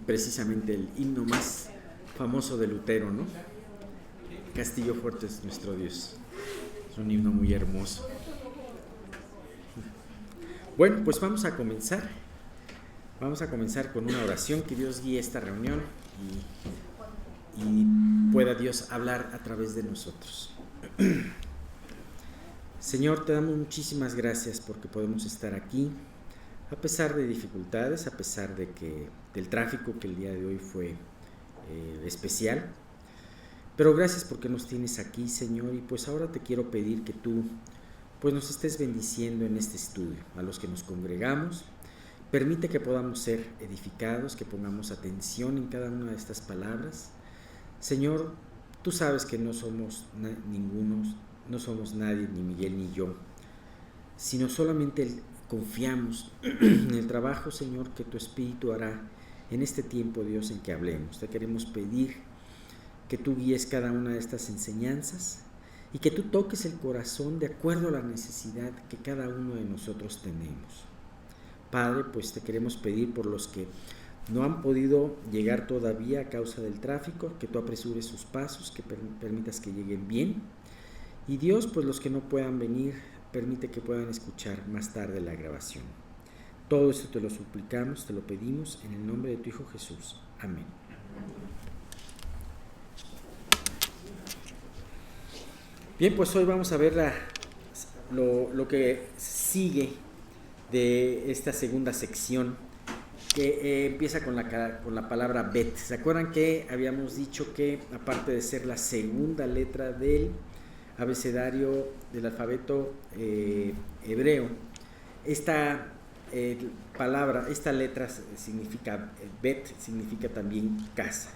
precisamente el himno más famoso de Lutero, ¿no? Castillo fuerte es nuestro Dios. Es un himno muy hermoso. Bueno, pues vamos a comenzar. Vamos a comenzar con una oración, que Dios guíe esta reunión y pueda Dios hablar a través de nosotros. Señor, te damos muchísimas gracias porque podemos estar aquí, a pesar de dificultades, a pesar del tráfico que el día de hoy fue especial. Pero gracias porque nos tienes aquí, Señor, y pues ahora te quiero pedir que tú pues nos estés bendiciendo en este estudio, a los que nos congregamos. Permite que podamos ser edificados, que pongamos atención en cada una de estas palabras. Señor, tú sabes que no somos no somos nadie, ni Miguel ni yo, sino solamente confiamos en el trabajo, Señor, que tu Espíritu hará en este tiempo, Dios, en que hablemos. Te queremos pedir que tú guíes cada una de estas enseñanzas y que tú toques el corazón de acuerdo a la necesidad que cada uno de nosotros tenemos. Padre, pues te queremos pedir por los que no han podido llegar todavía a causa del tráfico, que tú apresures sus pasos, que permitas que lleguen bien. Y Dios, pues los que no puedan venir, permite que puedan escuchar más tarde la grabación. Todo esto te lo suplicamos, te lo pedimos en el nombre de tu Hijo Jesús. Amén. Bien, pues hoy vamos a ver lo que sigue de esta segunda sección, que empieza con la palabra Bet. ¿Se acuerdan que habíamos dicho que, aparte de ser la segunda letra del abecedario del alfabeto hebreo, esta letra significa, Bet significa también casa,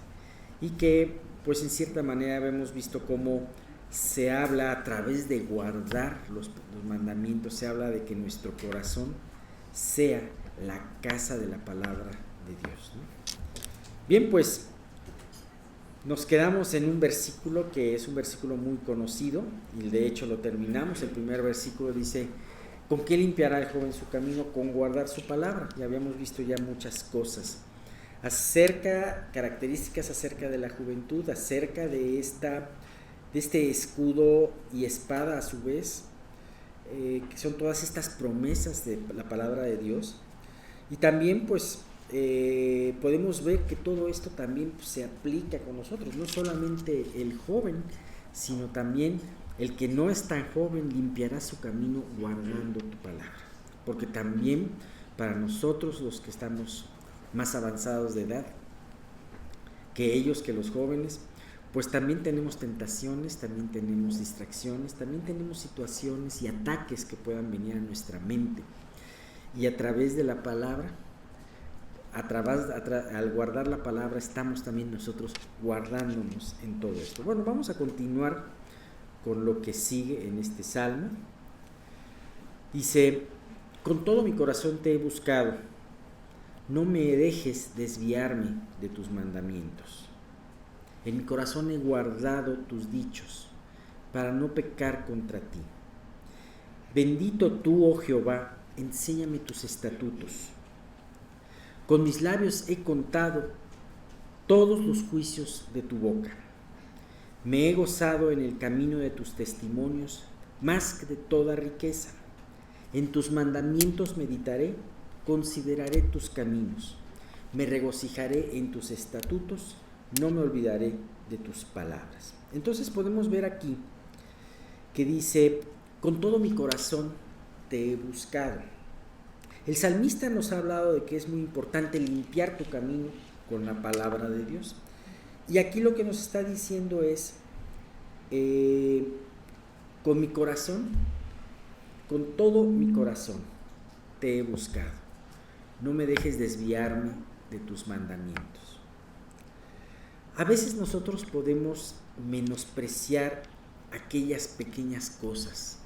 y que pues en cierta manera hemos visto cómo se habla a través de guardar los mandamientos, se habla de que nuestro corazón sea la casa de la palabra de Dios, ¿no? Bien, pues nos quedamos en un versículo que es un versículo muy conocido, y de hecho lo terminamos. El primer versículo dice: ¿con qué limpiará el joven su camino? Con guardar su palabra. Y habíamos visto ya muchas cosas características acerca de la juventud, acerca de este escudo y espada a su vez, que son todas estas promesas de la palabra de Dios. Y también pues podemos ver que todo esto también se aplica con nosotros, no solamente el joven, sino también el que no es tan joven limpiará su camino guardando tu palabra, porque también para nosotros, los que estamos más avanzados de edad que ellos, que los jóvenes, pues también tenemos tentaciones, también tenemos distracciones, también tenemos situaciones y ataques que puedan venir a nuestra mente. Y a través de la palabra, al guardar la palabra, estamos también nosotros guardándonos en todo esto. Bueno, vamos a continuar con lo que sigue en este salmo. Dice: con todo mi corazón te he buscado, no me dejes desviarme de tus mandamientos. En mi corazón he guardado tus dichos, para no pecar contra ti. Bendito tú, oh Jehová, enséñame tus estatutos. Con mis labios he contado todos los juicios de tu boca. Me he gozado en el camino de tus testimonios, más que de toda riqueza. En tus mandamientos meditaré, consideraré tus caminos. Me regocijaré en tus estatutos, no me olvidaré de tus palabras. Entonces podemos ver aquí que dice: con todo mi corazón te he buscado. El salmista nos ha hablado de que es muy importante limpiar tu camino con la palabra de Dios. Y aquí lo que nos está diciendo es: con mi corazón, con todo mi corazón te he buscado. No me dejes desviarme de tus mandamientos. A veces nosotros podemos menospreciar aquellas pequeñas cosas,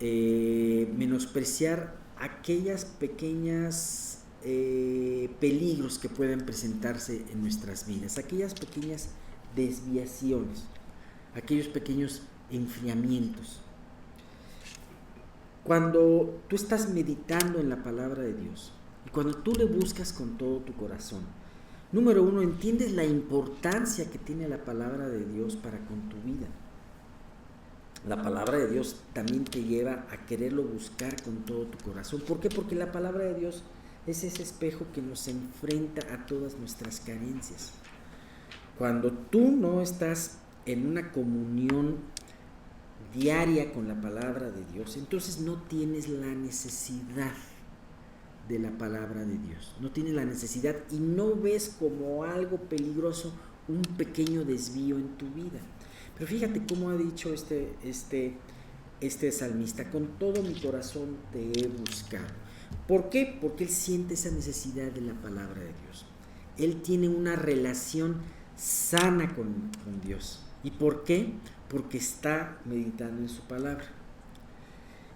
menospreciar aquellas pequeñas peligros que pueden presentarse en nuestras vidas, aquellas pequeñas desviaciones, aquellos pequeños enfriamientos. Cuando tú estás meditando en la palabra de Dios y cuando tú le buscas con todo tu corazón, número uno, entiendes la importancia que tiene la palabra de Dios para con tu vida. La palabra de Dios también te lleva a quererlo buscar con todo tu corazón. ¿Por qué? Porque la palabra de Dios es ese espejo que nos enfrenta a todas nuestras carencias. Cuando tú no estás en una comunión diaria con la palabra de Dios, entonces no tienes la necesidad de la palabra de Dios. No tienes la necesidad y no ves como algo peligroso un pequeño desvío en tu vida. Pero fíjate cómo ha dicho este salmista: con todo mi corazón te he buscado. ¿Por qué? Porque él siente esa necesidad de la palabra de Dios. Él tiene una relación sana con Dios. ¿Y por qué? Porque está meditando en su palabra.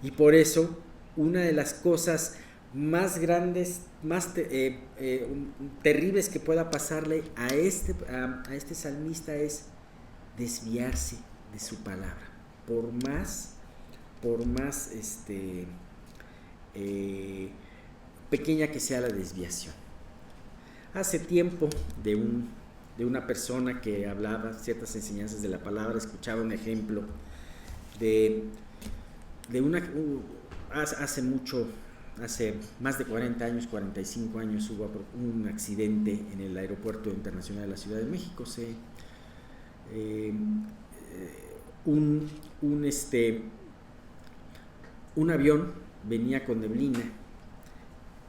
Y por eso, una de las cosas más grandes, más terribles que pueda pasarle a este salmista es desviarse de su palabra, por más pequeña que sea la desviación. Hace tiempo de una persona que hablaba ciertas enseñanzas de la palabra, escuchaba un ejemplo de hace más de 40 años, 45 años, hubo un accidente en el aeropuerto internacional de la Ciudad de México. Un avión venía con neblina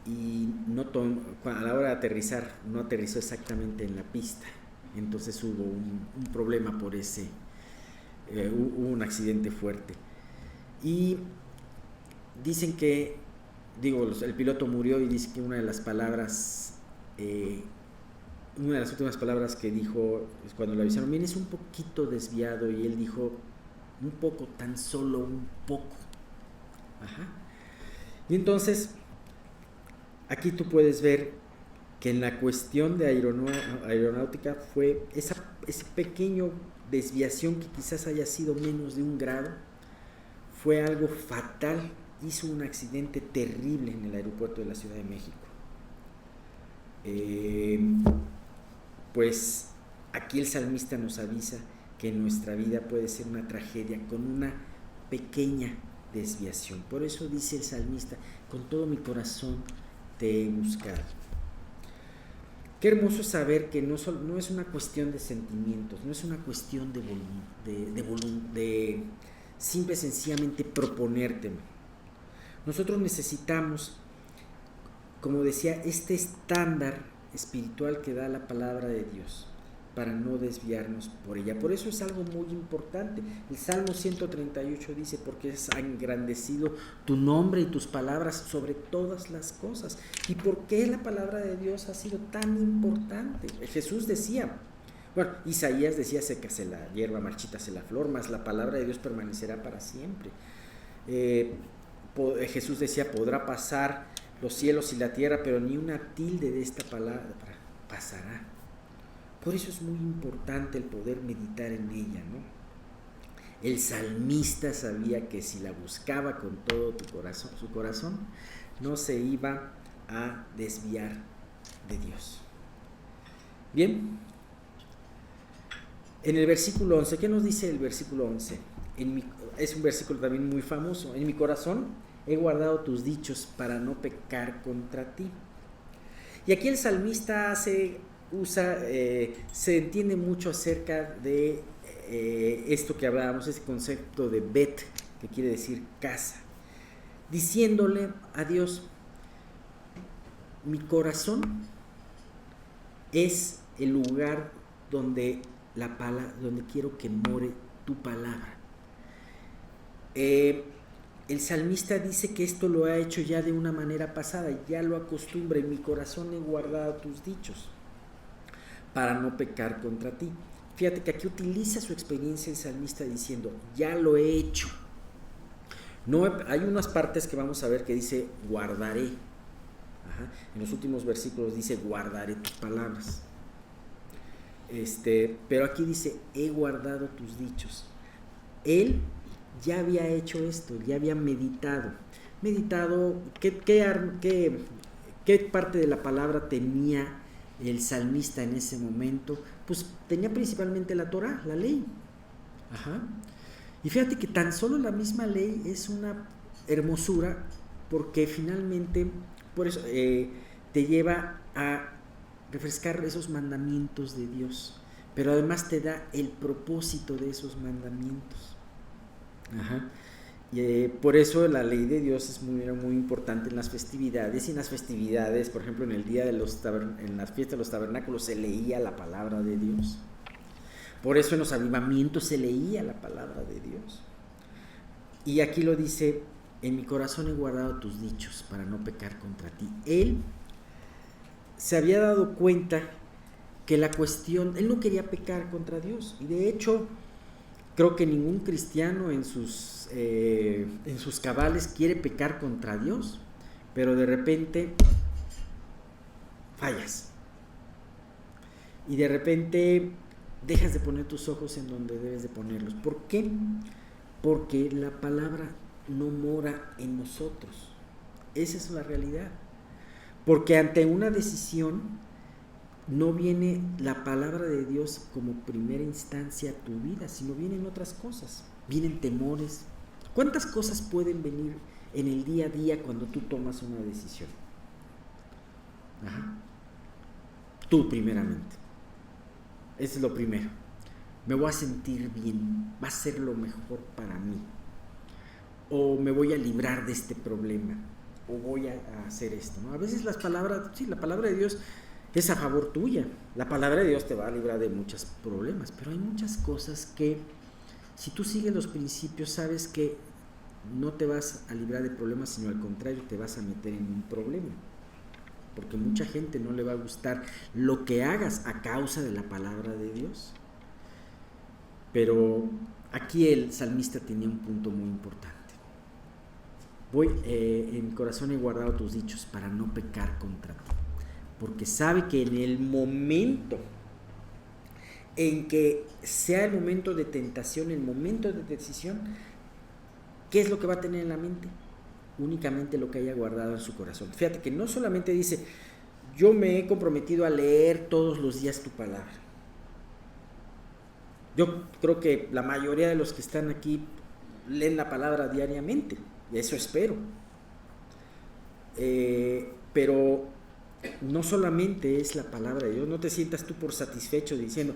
y a la hora de aterrizar no aterrizó exactamente en la pista, entonces hubo un problema por hubo un accidente fuerte y dicen que, el piloto murió y dice que una de las últimas palabras que dijo es cuando le avisaron: vienes un poquito desviado, y él dijo: un poco, tan solo un poco. Ajá. Y entonces aquí tú puedes ver que en la cuestión de aeronáutica fue esa pequeño desviación, que quizás haya sido menos de 1 grado, fue algo fatal. Hizo un accidente terrible en el aeropuerto de la Ciudad de México. Pues aquí el salmista nos avisa que en nuestra vida puede ser una tragedia con una pequeña desviación. Por eso dice el salmista: con todo mi corazón te he buscado. Qué hermoso saber que no es una cuestión de sentimientos, no es una cuestión de simple y sencillamente proponértelo. Nosotros necesitamos, como decía, este estándar espiritual que da la palabra de Dios para no desviarnos por ella. Por eso es algo muy importante. El Salmo 138 dice: porque has engrandecido tu nombre y tus palabras sobre todas las cosas. ¿Y por qué la palabra de Dios ha sido tan importante? Jesús decía, Isaías decía: sécase la hierba, marchítase la flor, mas la palabra de Dios permanecerá para siempre. Jesús decía: podrá pasar los cielos y la tierra, pero ni una tilde de esta palabra pasará. Por eso es muy importante el poder meditar en ella, ¿no? El salmista sabía que si la buscaba con todo su corazón, no se iba a desviar de Dios. Bien, en el versículo 11, ¿qué nos dice el versículo 11? Es un versículo también muy famoso: en mi corazón he guardado tus dichos para no pecar contra ti. Y aquí el salmista se entiende mucho acerca de esto que hablábamos, ese concepto de Bet, que quiere decir casa, diciéndole a Dios: mi corazón es el lugar donde quiero que more tu palabra. El salmista dice que esto lo ha hecho ya de una manera pasada, ya lo acostumbra: en mi corazón he guardado tus dichos para no pecar contra ti. Fíjate que aquí utiliza su experiencia el salmista diciendo: ya lo he hecho. No, hay unas partes que vamos a ver que dice guardaré. Ajá. En los últimos versículos dice guardaré tus palabras. Pero aquí dice: he guardado tus dichos. Él ya había hecho esto, ya había meditado. ¿Qué ¿Qué parte de la palabra tenía el salmista en ese momento? Pues tenía principalmente la Torá, la ley. Ajá. Y fíjate que tan solo la misma ley es una hermosura, porque finalmente por eso te lleva a refrescar esos mandamientos de Dios, pero además te da el propósito de esos mandamientos. Ajá. Y por eso la ley de Dios es muy importante en las festividades. Y en las festividades, por ejemplo, en el día de en las fiestas de los tabernáculos se leía la palabra de Dios. Por eso en los avivamientos se leía la palabra de Dios. Y aquí lo dice: en mi corazón he guardado tus dichos para no pecar contra ti. Él se había dado cuenta que él no quería pecar contra Dios. Y de hecho, creo que ningún cristiano en sus cabales quiere pecar contra Dios, pero de repente fallas. Y de repente dejas de poner tus ojos en donde debes de ponerlos. ¿Por qué? Porque la palabra no mora en nosotros. Esa es la realidad. Porque ante una decisión no viene la palabra de Dios como primera instancia a tu vida, sino vienen otras cosas. Vienen temores. ¿Cuántas cosas pueden venir en el día a día cuando tú tomas una decisión? Ajá. Tú primeramente. Eso es lo primero. Me voy a sentir bien, va a ser lo mejor para mí. O me voy a librar de este problema, o voy a hacer esto, ¿no? A veces la palabra de Dios es a favor tuya. La palabra de Dios te va a librar de muchos problemas, pero hay muchas cosas que, si tú sigues los principios, sabes que no te vas a librar de problemas, sino al contrario, te vas a meter en un problema. Porque mucha gente no le va a gustar lo que hagas a causa de la palabra de Dios. Pero aquí el salmista tenía un punto muy importante. En mi corazón he guardado tus dichos para no pecar contra ti. Porque sabe que en el momento en que sea el momento de tentación, el momento de decisión, ¿qué es lo que va a tener en la mente? Únicamente lo que haya guardado en su corazón. Fíjate que no solamente dice: yo me he comprometido a leer todos los días tu palabra. Yo creo que la mayoría de los que están aquí leen la palabra diariamente, y eso espero. Pero no solamente es la palabra de Dios. No te sientas tú por satisfecho diciendo: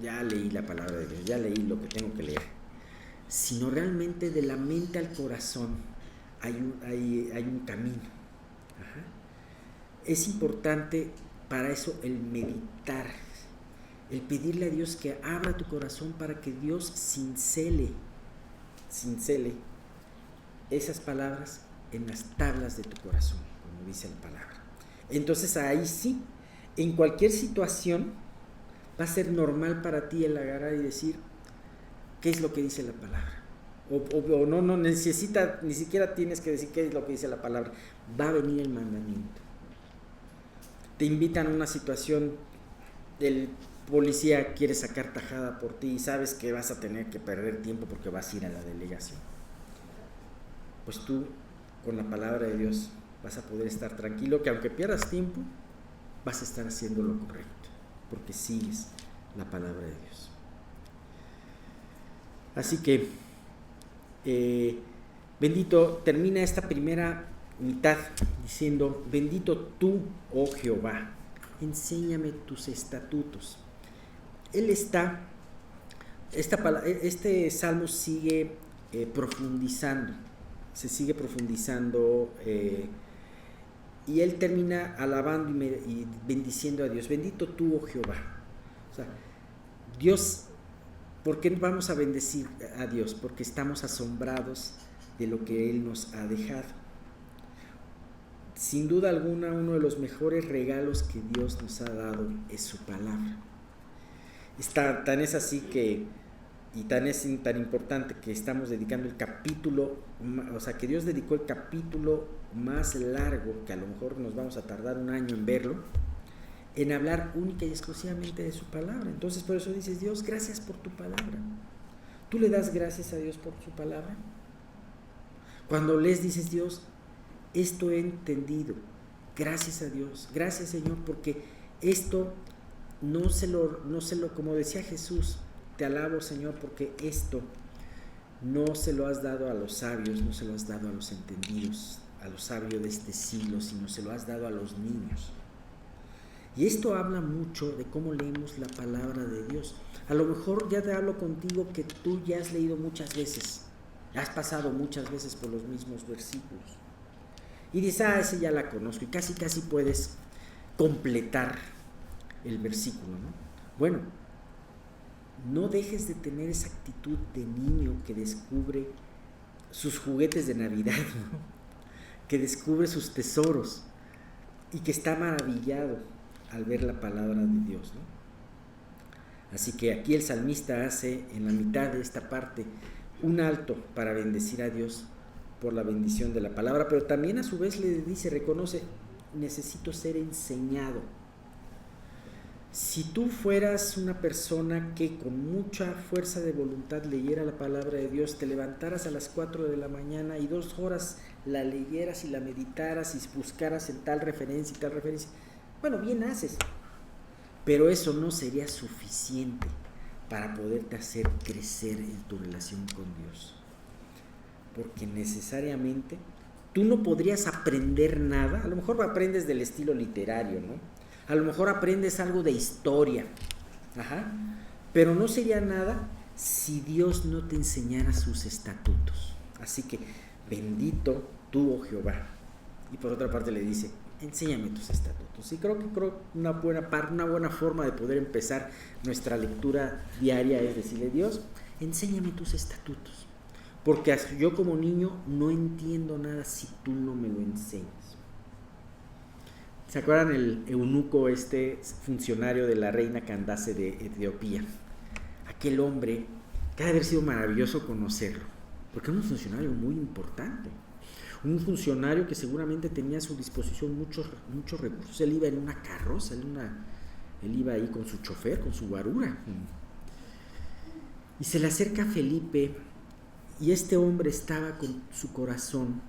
ya leí la palabra de Dios, ya leí lo que tengo que leer. Sino realmente de la mente al corazón hay un camino. Ajá. Es importante para eso el meditar, el pedirle a Dios que abra tu corazón para que Dios cincele esas palabras en las tablas de tu corazón, como dice la palabra. Entonces ahí sí, en cualquier situación va a ser normal para ti el agarrar y decir: ¿qué es lo que dice la palabra? O no necesita, ni siquiera tienes que decir qué es lo que dice la palabra. Va a venir el mandamiento. Te invitan a una situación, el policía quiere sacar tajada por ti y sabes que vas a tener que perder tiempo porque vas a ir a la delegación. Pues tú, con la palabra de Dios, vas a poder estar tranquilo, que aunque pierdas tiempo, vas a estar haciendo lo correcto, porque sigues la palabra de Dios. Así que bendito, termina esta primera mitad diciendo: bendito tú, oh Jehová, enséñame tus estatutos. Este salmo sigue profundizando, se sigue profundizando, y él termina alabando y bendiciendo a Dios. Bendito tú, oh Jehová. O sea, Dios, ¿por qué vamos a bendecir a Dios? Porque estamos asombrados de lo que Él nos ha dejado. Sin duda alguna, uno de los mejores regalos que Dios nos ha dado es su palabra. Tan es así que, y tan importante que estamos dedicando el capítulo, o sea, que Dios dedicó el capítulo más largo, que a lo mejor nos vamos a tardar un año en verlo, en hablar única y exclusivamente de su palabra. Entonces, por eso dices: Dios, gracias por tu palabra. ¿Tú le das gracias a Dios por su palabra? Cuando lees, dices: Dios, esto he entendido, Gracias a Dios, gracias Señor, porque esto no se lo, como decía Jesús, te alabo Señor, porque esto no se lo has dado a los sabios, no se lo has dado a los entendidos, a los sabios de este siglo, sino se lo has dado a los niños. Y esto habla mucho de cómo leemos la palabra de Dios. A lo mejor ya te hablo contigo que tú ya has leído muchas veces, has pasado muchas veces por los mismos versículos. Y dices, ese ya la conozco, y casi puedes completar el versículo, ¿no? Bueno, no dejes de tener esa actitud de niño que descubre sus juguetes de Navidad, ¿no? Que descubre sus tesoros y que está maravillado al ver la palabra de Dios, ¿no? Así que aquí el salmista hace en la mitad de esta parte un alto para bendecir a Dios por la bendición de la palabra, pero también a su vez le dice, reconoce, necesito ser enseñado. Si tú fueras una persona que con mucha fuerza de voluntad leyera la palabra de Dios, te levantaras a las 4 de la mañana y 2 horas la leyeras y la meditaras y buscaras en tal referencia y tal referencia, bueno, bien haces, pero eso no sería suficiente para poderte hacer crecer en tu relación con Dios, porque necesariamente tú no podrías aprender nada. A lo mejor aprendes del estilo literario, ¿no? A lo mejor aprendes algo de historia, pero no sería nada si Dios no te enseñara sus estatutos. Así que bendito tú, oh Jehová. Y por otra parte le dice, enséñame tus estatutos. Y creo que una buena forma de poder empezar nuestra lectura diaria es decirle, Dios, enséñame tus estatutos, porque yo como niño no entiendo nada si tú no me lo enseñas. ¿Se acuerdan el eunuco, funcionario de la reina Candace de Etiopía? Aquel hombre, que ha de haber sido maravilloso conocerlo, porque era un funcionario muy importante, un funcionario que seguramente tenía a su disposición muchos recursos. Él iba en una carroza, él iba ahí con su chofer, con su guarura, y se le acerca a Felipe, y este hombre estaba con su corazón,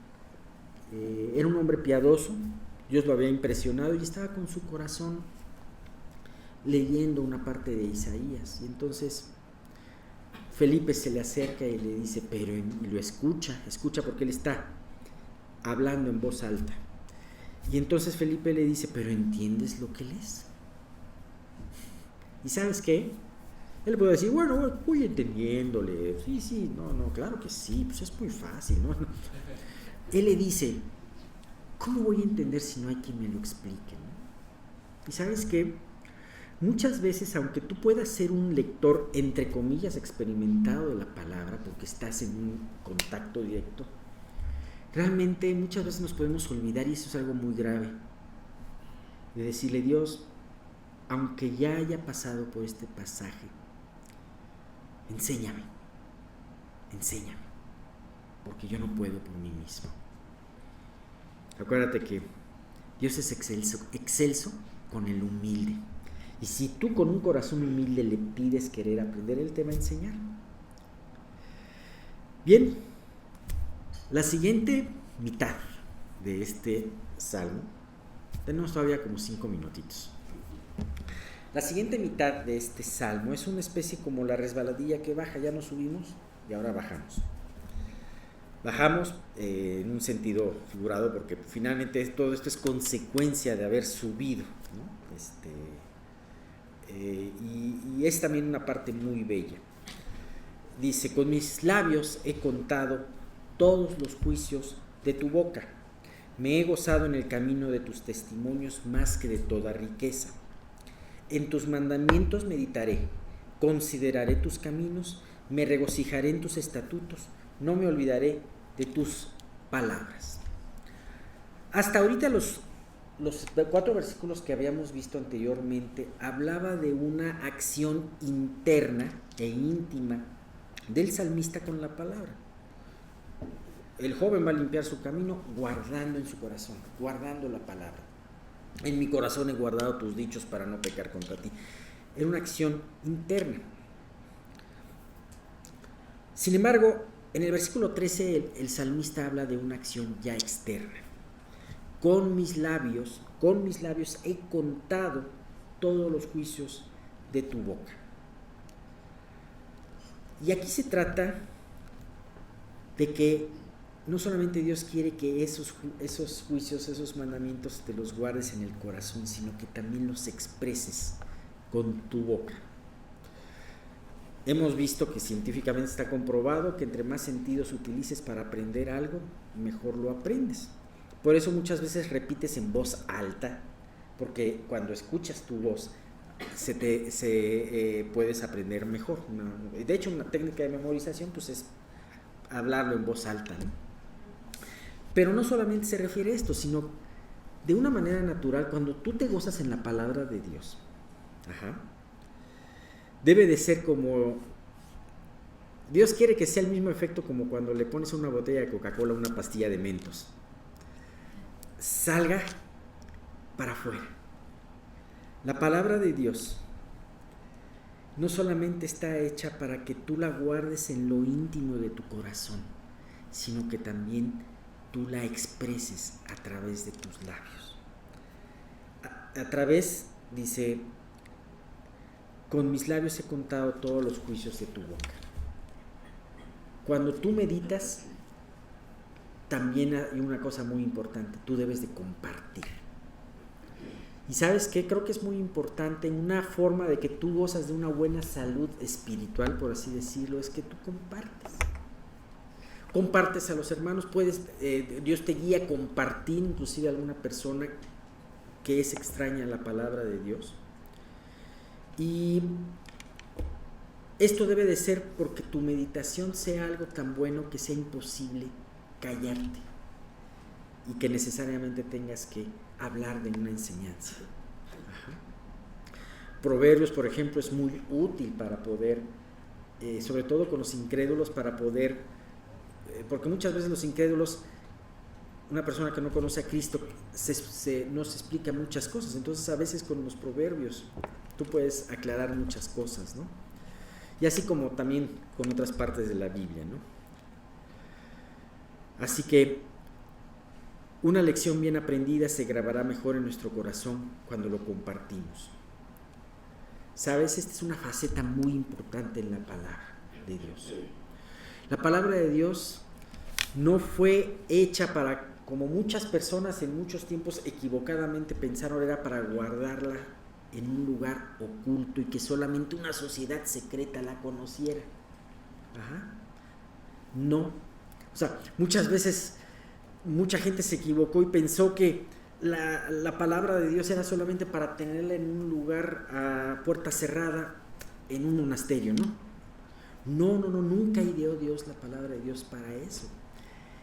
era un hombre piadoso, Dios lo había impresionado y estaba con su corazón leyendo una parte de Isaías. Y entonces Felipe se le acerca y le dice, y lo escucha porque él está hablando en voz alta. Y entonces Felipe le dice, pero ¿entiendes lo que lees? ¿Y sabes qué? Él puede decir, bueno, voy entendiéndole, sí, no, claro que sí, pues es muy fácil, ¿no? Él le dice, ¿cómo voy a entender si no hay quien me lo explique, ¿no? Y sabes qué, muchas veces, aunque tú puedas ser un lector, entre comillas, experimentado de la palabra, porque estás en un contacto directo, realmente muchas veces nos podemos olvidar, y eso es algo muy grave, de decirle, Dios, aunque ya haya pasado por este pasaje, enséñame, porque yo no puedo por mí mismo. Acuérdate que Dios es excelso con el humilde. Y si tú con un corazón humilde le pides querer aprender, Él te va a enseñar. Bien, la siguiente mitad de este salmo, tenemos todavía como 5 minutitos. La siguiente mitad de este salmo es una especie como la resbaladilla que baja, ya nos subimos y ahora bajamos. Bajamos en un sentido figurado, porque finalmente todo esto es consecuencia de haber subido, ¿no? Y es también una parte muy bella. Dice, con mis labios he contado todos los juicios de tu boca. Me he gozado en el camino de tus testimonios más que de toda riqueza. En tus mandamientos meditaré, consideraré tus caminos, me regocijaré en tus estatutos, no me olvidaré de tus palabras. Hasta ahorita los 4 versículos que habíamos visto anteriormente hablaba de una acción interna e íntima del salmista con la palabra. El joven va a limpiar su camino guardando en su corazón, guardando la palabra. En mi corazón he guardado tus dichos para no pecar contra ti. Era una acción interna. Sin embargo, en el versículo 13 el salmista habla de una acción ya externa. con mis labios he contado todos los juicios de tu boca. Y aquí se trata de que no solamente Dios quiere que esos juicios, esos mandamientos te los guardes en el corazón, sino que también los expreses con tu boca. Hemos visto que científicamente está comprobado que entre más sentidos utilices para aprender algo, mejor lo aprendes. Por eso muchas veces repites en voz alta, porque cuando escuchas tu voz puedes aprender mejor. De hecho, una técnica de memorización pues es hablarlo en voz alta, ¿no? Pero no solamente se refiere a esto, sino de una manera natural, cuando tú te gozas en la palabra de Dios, debe de ser como Dios quiere que sea el mismo efecto como cuando le pones a una botella de Coca-Cola una pastilla de Mentos. Salga para afuera. La palabra de Dios no solamente está hecha para que tú la guardes en lo íntimo de tu corazón, sino que también tú la expreses a través de tus labios. A través, dice, con mis labios he contado todos los juicios de tu boca. Cuando tú meditas, también hay una cosa muy importante, tú debes de compartir. Y ¿sabes qué? Creo que es muy importante, una forma de que tú gozas de una buena salud espiritual, por así decirlo, es que tú compartes. Compartes a los hermanos, Dios te guía a compartir inclusive a alguna persona que es extraña a la palabra de Dios. Y esto debe de ser porque tu meditación sea algo tan bueno que sea imposible callarte y que necesariamente tengas que hablar de una enseñanza. Proverbios, por ejemplo, es muy útil para poder, sobre todo con los incrédulos, para poder, porque muchas veces los incrédulos, una persona que no conoce a Cristo, no se explica muchas cosas. Entonces a veces con los proverbios tú puedes aclarar muchas cosas, ¿no? Y así como también con otras partes de la Biblia, ¿no? Así que una lección bien aprendida se grabará mejor en nuestro corazón cuando lo compartimos. ¿Sabes? Esta es una faceta muy importante en la palabra de Dios. La palabra de Dios no fue hecha para, como muchas personas en muchos tiempos equivocadamente pensaron, era para guardarla en un lugar oculto y que solamente una sociedad secreta la conociera. No. O sea, muchas veces mucha gente se equivocó y pensó que la palabra de Dios era solamente para tenerla en un lugar a puerta cerrada, en un monasterio, ¿no? No, nunca ideó Dios la palabra de Dios para eso.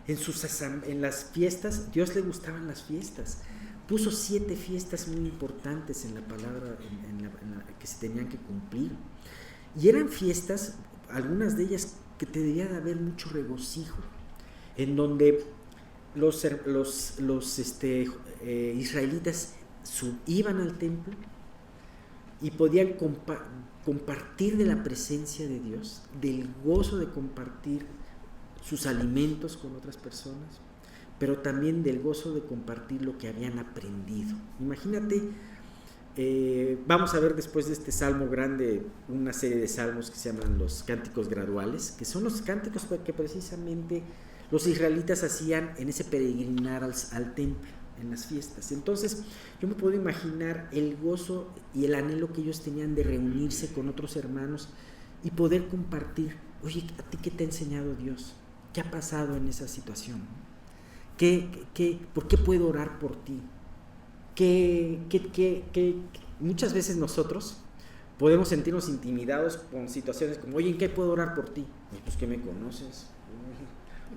En las fiestas, Dios le gustaban las fiestas. Puso 7 fiestas muy importantes en la palabra que se tenían que cumplir. Y eran fiestas, algunas de ellas que te debía de haber mucho regocijo, en donde los israelitas iban al templo y podían compartir de la presencia de Dios, del gozo de compartir sus alimentos con otras personas, pero también del gozo de compartir lo que habían aprendido. Imagínate, vamos a ver después de este salmo grande una serie de salmos que se llaman los cánticos graduales, que son los cánticos que precisamente los israelitas hacían en ese peregrinar al templo, en las fiestas. Entonces yo me puedo imaginar el gozo y el anhelo que ellos tenían de reunirse con otros hermanos y poder compartir. Oye, ¿a ti qué te ha enseñado Dios? ¿Qué ha pasado en esa situación? ¿Por qué puedo orar por ti? Muchas veces nosotros podemos sentirnos intimidados con situaciones como, oye, ¿en qué puedo orar por ti? Pues que me conoces.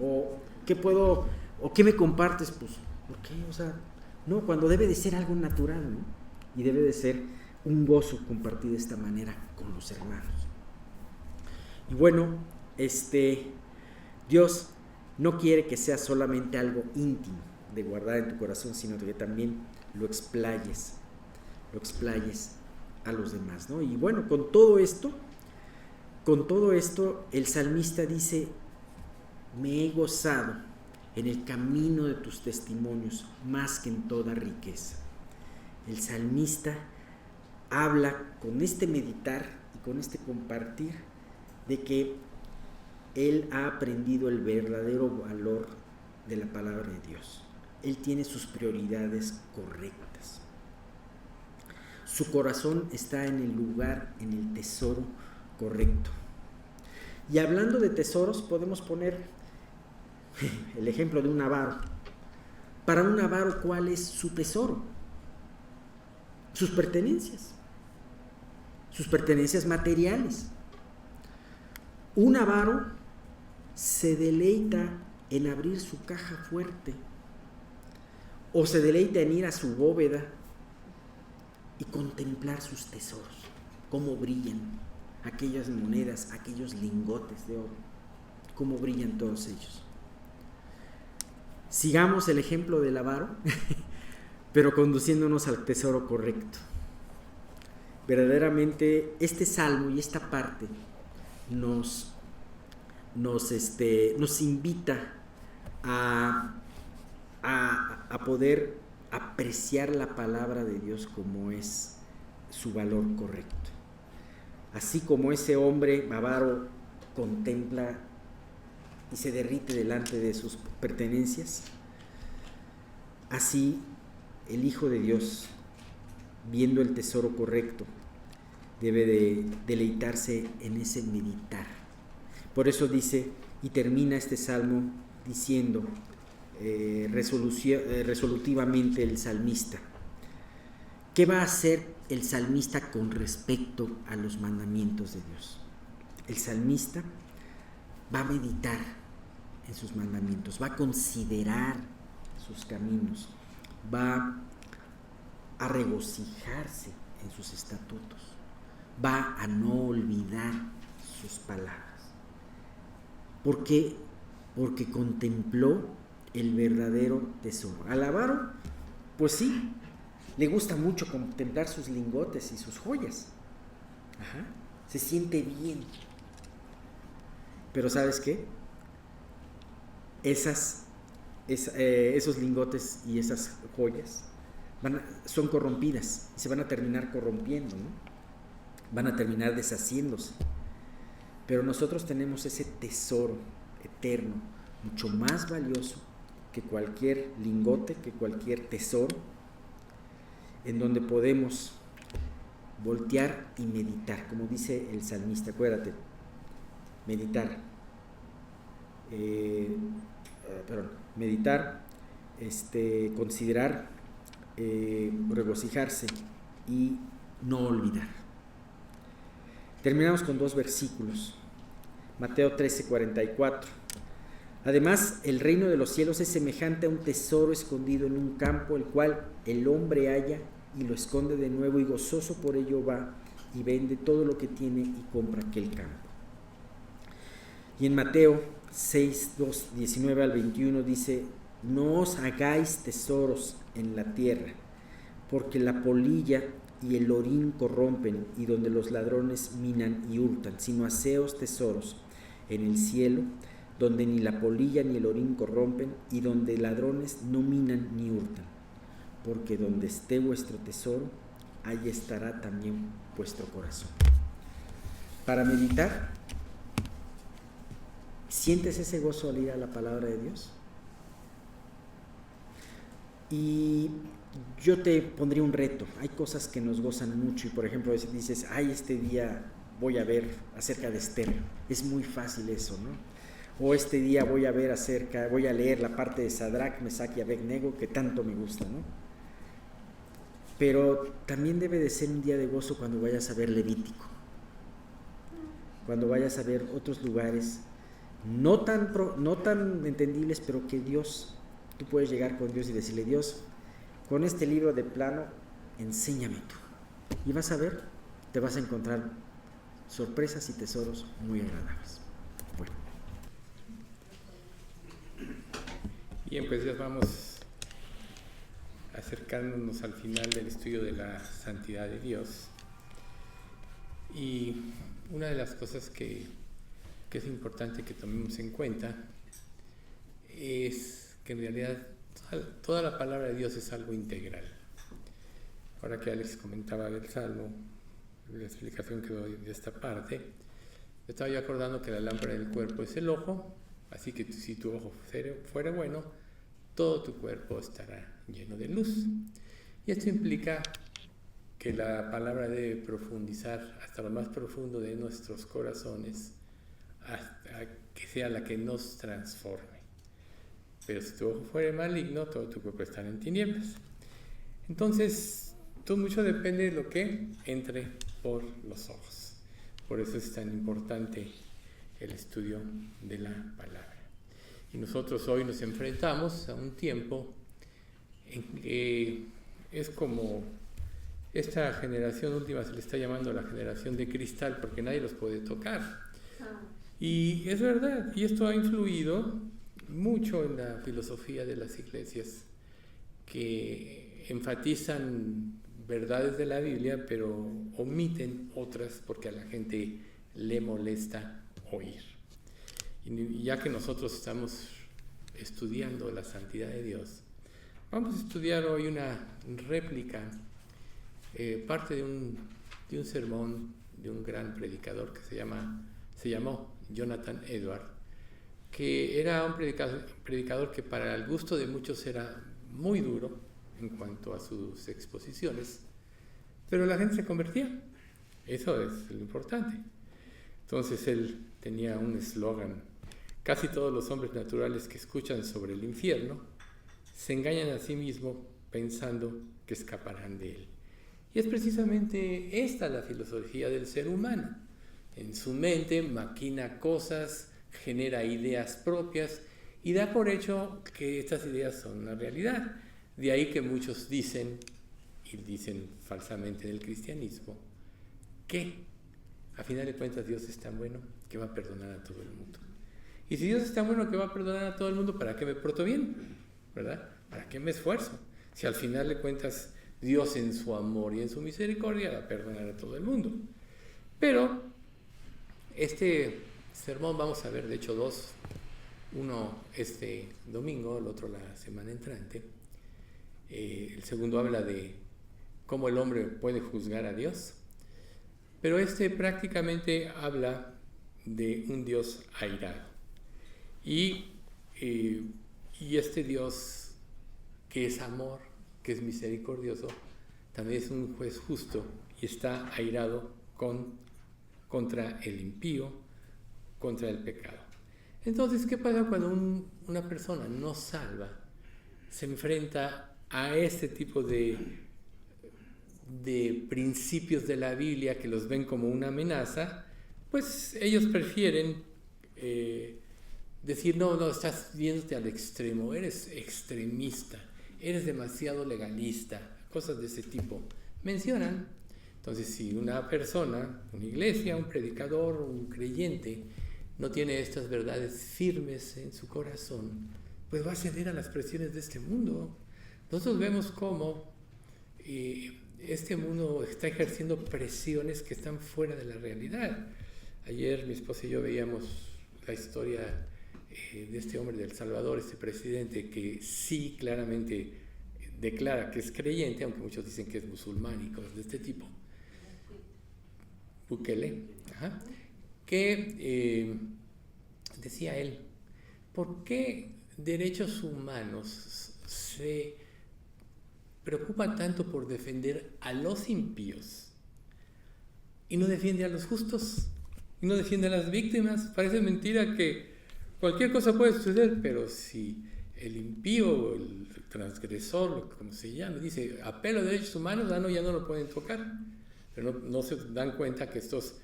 O ¿qué me compartes? Pues, ¿por qué? O sea, no, cuando debe de ser algo natural, ¿no? Y debe de ser un gozo compartir de esta manera con los hermanos. Y bueno, Dios no quiere que sea solamente algo íntimo de guardar en tu corazón, sino que también lo explayes a los demás, ¿no? Y bueno, con todo esto, el salmista dice, me he gozado en el camino de tus testimonios más que en toda riqueza. El salmista habla con este meditar y con este compartir de que él ha aprendido el verdadero valor de la palabra de Dios. Él tiene sus prioridades correctas. Su corazón está en el lugar, en el tesoro correcto. Y hablando de tesoros, podemos poner el ejemplo de un avaro. Para un avaro, ¿cuál es su tesoro? Sus pertenencias materiales. Un avaro se deleita en abrir su caja fuerte, o se deleita en ir a su bóveda y contemplar sus tesoros, cómo brillan aquellas monedas, aquellos lingotes de oro, cómo brillan todos ellos. Sigamos el ejemplo del avaro, pero conduciéndonos al tesoro correcto. Verdaderamente este salmo y esta parte nos invita a poder apreciar la palabra de Dios como es su valor correcto. Así como ese hombre avaro contempla y se derrite delante de sus pertenencias, así el Hijo de Dios, viendo el tesoro correcto, debe de deleitarse en ese meditar. Por eso dice y termina este salmo diciendo resolutivamente el salmista: ¿qué va a hacer el salmista con respecto a los mandamientos de Dios? El salmista va a meditar en sus mandamientos, va a considerar sus caminos, va a regocijarse en sus estatutos, va a no olvidar sus palabras. ¿Por qué? Porque contempló el verdadero tesoro. Al avaro, pues sí, le gusta mucho contemplar sus lingotes y sus joyas. Se siente bien. Pero ¿sabes qué? Esos lingotes y esas joyas son corrompidas y se van a terminar corrompiendo, ¿no? Van a terminar deshaciéndose. Pero nosotros tenemos ese tesoro eterno, mucho más valioso que cualquier lingote, que cualquier tesoro, en donde podemos voltear y meditar, como dice el salmista. Acuérdate, meditar, considerar, regocijarse y no olvidar. Terminamos con 2 versículos. Mateo 13:44. Además, el reino de los cielos es semejante a un tesoro escondido en un campo, el cual el hombre halla y lo esconde de nuevo, y gozoso por ello va y vende todo lo que tiene y compra aquel campo. Y en Mateo 6:19 al 21 dice: no os hagáis tesoros en la tierra, porque la polilla y el orín corrompen, y donde los ladrones minan y hurtan, sino haceos tesoros en el cielo, donde ni la polilla ni el orín corrompen, y donde ladrones no minan ni hurtan, porque donde esté vuestro tesoro, allí estará también vuestro corazón. Para meditar, ¿sientes ese gozo al ir a la palabra de Dios? Y yo te pondría un reto. Hay cosas que nos gozan mucho y, por ejemplo, dices: este día voy a ver acerca de Esther. Es muy fácil eso, ¿no? O este día voy a leer la parte de Sadrach, Mesach y Abednego que tanto me gusta, ¿no? Pero también debe de ser un día de gozo cuando vayas a ver Levítico, cuando vayas a ver otros lugares no tan entendibles, pero que tú puedes llegar con Dios y decirle: Dios, con este libro de plano, enséñame tú. Y vas a ver, te vas a encontrar sorpresas y tesoros muy agradables. Bueno. Bien, pues ya vamos acercándonos al final del estudio de la santidad de Dios. Y una de las cosas que es importante que tomemos en cuenta es que en realidad toda la palabra de Dios es algo integral. Ahora que Alex comentaba del Salmo, la explicación que doy de esta parte, estaba yo acordando que la lámpara del cuerpo es el ojo, así que si tu ojo fuera bueno, todo tu cuerpo estará lleno de luz. Y esto implica que la palabra debe profundizar hasta lo más profundo de nuestros corazones, hasta que sea la que nos transforme. Pero si tu ojo fuera maligno, todo tu cuerpo estará en tinieblas. Entonces, todo mucho depende de lo que entre por los ojos. Por eso es tan importante el estudio de la palabra. Y nosotros hoy nos enfrentamos a un tiempo en que es como esta generación última se le está llamando la generación de cristal porque nadie los puede tocar. Y es verdad, y esto ha influido mucho en la filosofía de las iglesias que enfatizan verdades de la Biblia pero omiten otras porque a la gente le molesta oír. Y ya que nosotros estamos estudiando la santidad de Dios, vamos a estudiar hoy una réplica, parte de un sermón de un gran predicador que se llamó Jonathan Edwards, que era un predicador que para el gusto de muchos era muy duro en cuanto a sus exposiciones, pero la gente se convertía. Eso es lo importante. Entonces él tenía un eslogan: casi todos los hombres naturales que escuchan sobre el infierno se engañan a sí mismos pensando que escaparán de él. Y es precisamente esta la filosofía del ser humano. En su mente maquina cosas, genera ideas propias y da por hecho que estas ideas son una realidad. De ahí que muchos dicen, y dicen falsamente en el cristianismo, que a final de cuentas Dios es tan bueno que va a perdonar a todo el mundo. Y si Dios es tan bueno que va a perdonar a todo el mundo, ¿para qué me porto bien? ¿Verdad? ¿Para qué me esfuerzo? Si al final de cuentas Dios en su amor y en su misericordia va a perdonar a todo el mundo. Pero este sermón vamos a ver, de hecho, dos. Uno este domingo, el otro la semana entrante. El segundo habla de cómo el hombre puede juzgar a Dios. Pero este prácticamente habla de un Dios airado. Y este Dios que es amor, que es misericordioso, también es un juez justo y está airado contra el impío, contra el pecado. Entonces, ¿qué pasa cuando una persona no salva se enfrenta a este tipo de principios de la Biblia que los ven como una amenaza? Pues ellos prefieren decir, no, estás viéndote al extremo, eres extremista, eres demasiado legalista, cosas de ese tipo. Mencionan. Entonces, si una persona, una iglesia, un predicador, un creyente, no tiene estas verdades firmes en su corazón, pues va a ceder a las presiones de este mundo. Nosotros vemos cómo este mundo está ejerciendo presiones que están fuera de la realidad. Ayer mi esposa y yo veíamos la historia de este hombre de El Salvador, este presidente que sí claramente declara que es creyente, aunque muchos dicen que es musulmán y cosas de este tipo. Bukele, que decía él, ¿por qué derechos humanos se preocupa tanto por defender a los impíos y no defiende a los justos y no defiende a las víctimas? Parece mentira que cualquier cosa puede suceder, pero si el impío, el transgresor, como se llama, dice apelo a derechos humanos, ya no lo pueden tocar. Pero no se dan cuenta que estos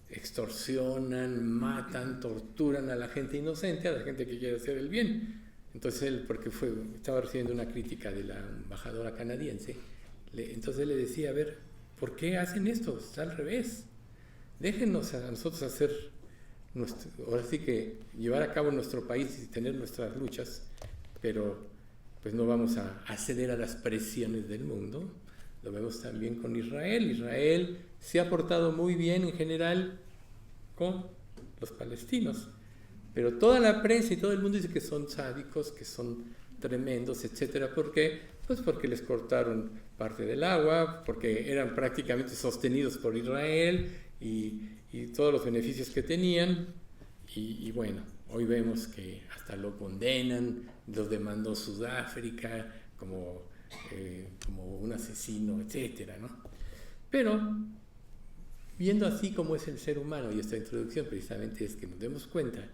extorsionan, matan, torturan a la gente inocente, a la gente que quiere hacer el bien. Entonces él, porque estaba recibiendo una crítica de la embajadora canadiense, entonces él le decía, a ver, ¿por qué hacen esto? Está al revés. Déjennos a nosotros hacer, ahora sí que llevar a cabo nuestro país y tener nuestras luchas, pero pues no vamos a ceder a las presiones del mundo. Lo vemos también con Israel. Israel se ha portado muy bien en general con los palestinos, pero toda la prensa y todo el mundo dice que son sádicos, que son tremendos, etcétera. ¿Por qué? Pues porque les cortaron parte del agua, porque eran prácticamente sostenidos por Israel y todos los beneficios que tenían. Y bueno, hoy vemos que hasta lo condenan, los demandó Sudáfrica como un asesino, etcétera, ¿no? Pero viendo así como es el ser humano, y esta introducción precisamente es que nos demos cuenta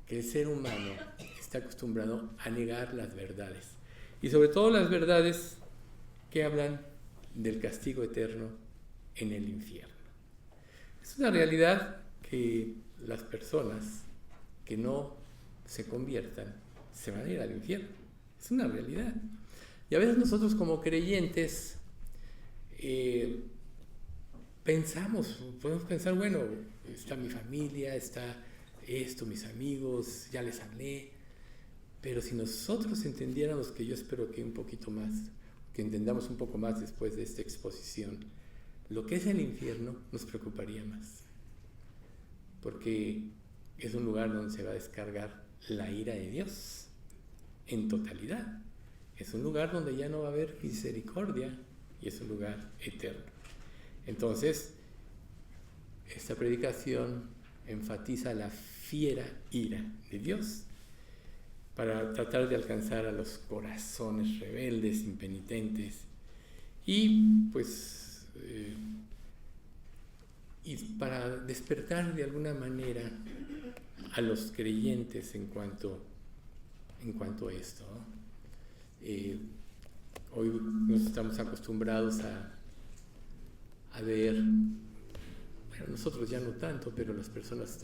que el ser humano está acostumbrado a negar las verdades, y sobre todo las verdades que hablan del castigo eterno en el infierno. Es una realidad que las personas que no se conviertan se van a ir al infierno. Es una realidad. Y a veces nosotros como creyentes podemos pensar, bueno, está mi familia, está esto, mis amigos, ya les hablé, pero si nosotros entendiéramos, que yo espero que un poquito más, que entendamos un poco más después de esta exposición, lo que es el infierno, nos preocuparía más, porque es un lugar donde se va a descargar la ira de Dios en totalidad. Es un lugar donde ya no va a haber misericordia y es un lugar eterno. Entonces, esta predicación enfatiza la fiera ira de Dios para tratar de alcanzar a los corazones rebeldes, impenitentes, y pues y para despertar de alguna manera a los creyentes en cuanto a esto, ¿no? Hoy nos estamos acostumbrados a ver, bueno, nosotros ya no tanto, pero las personas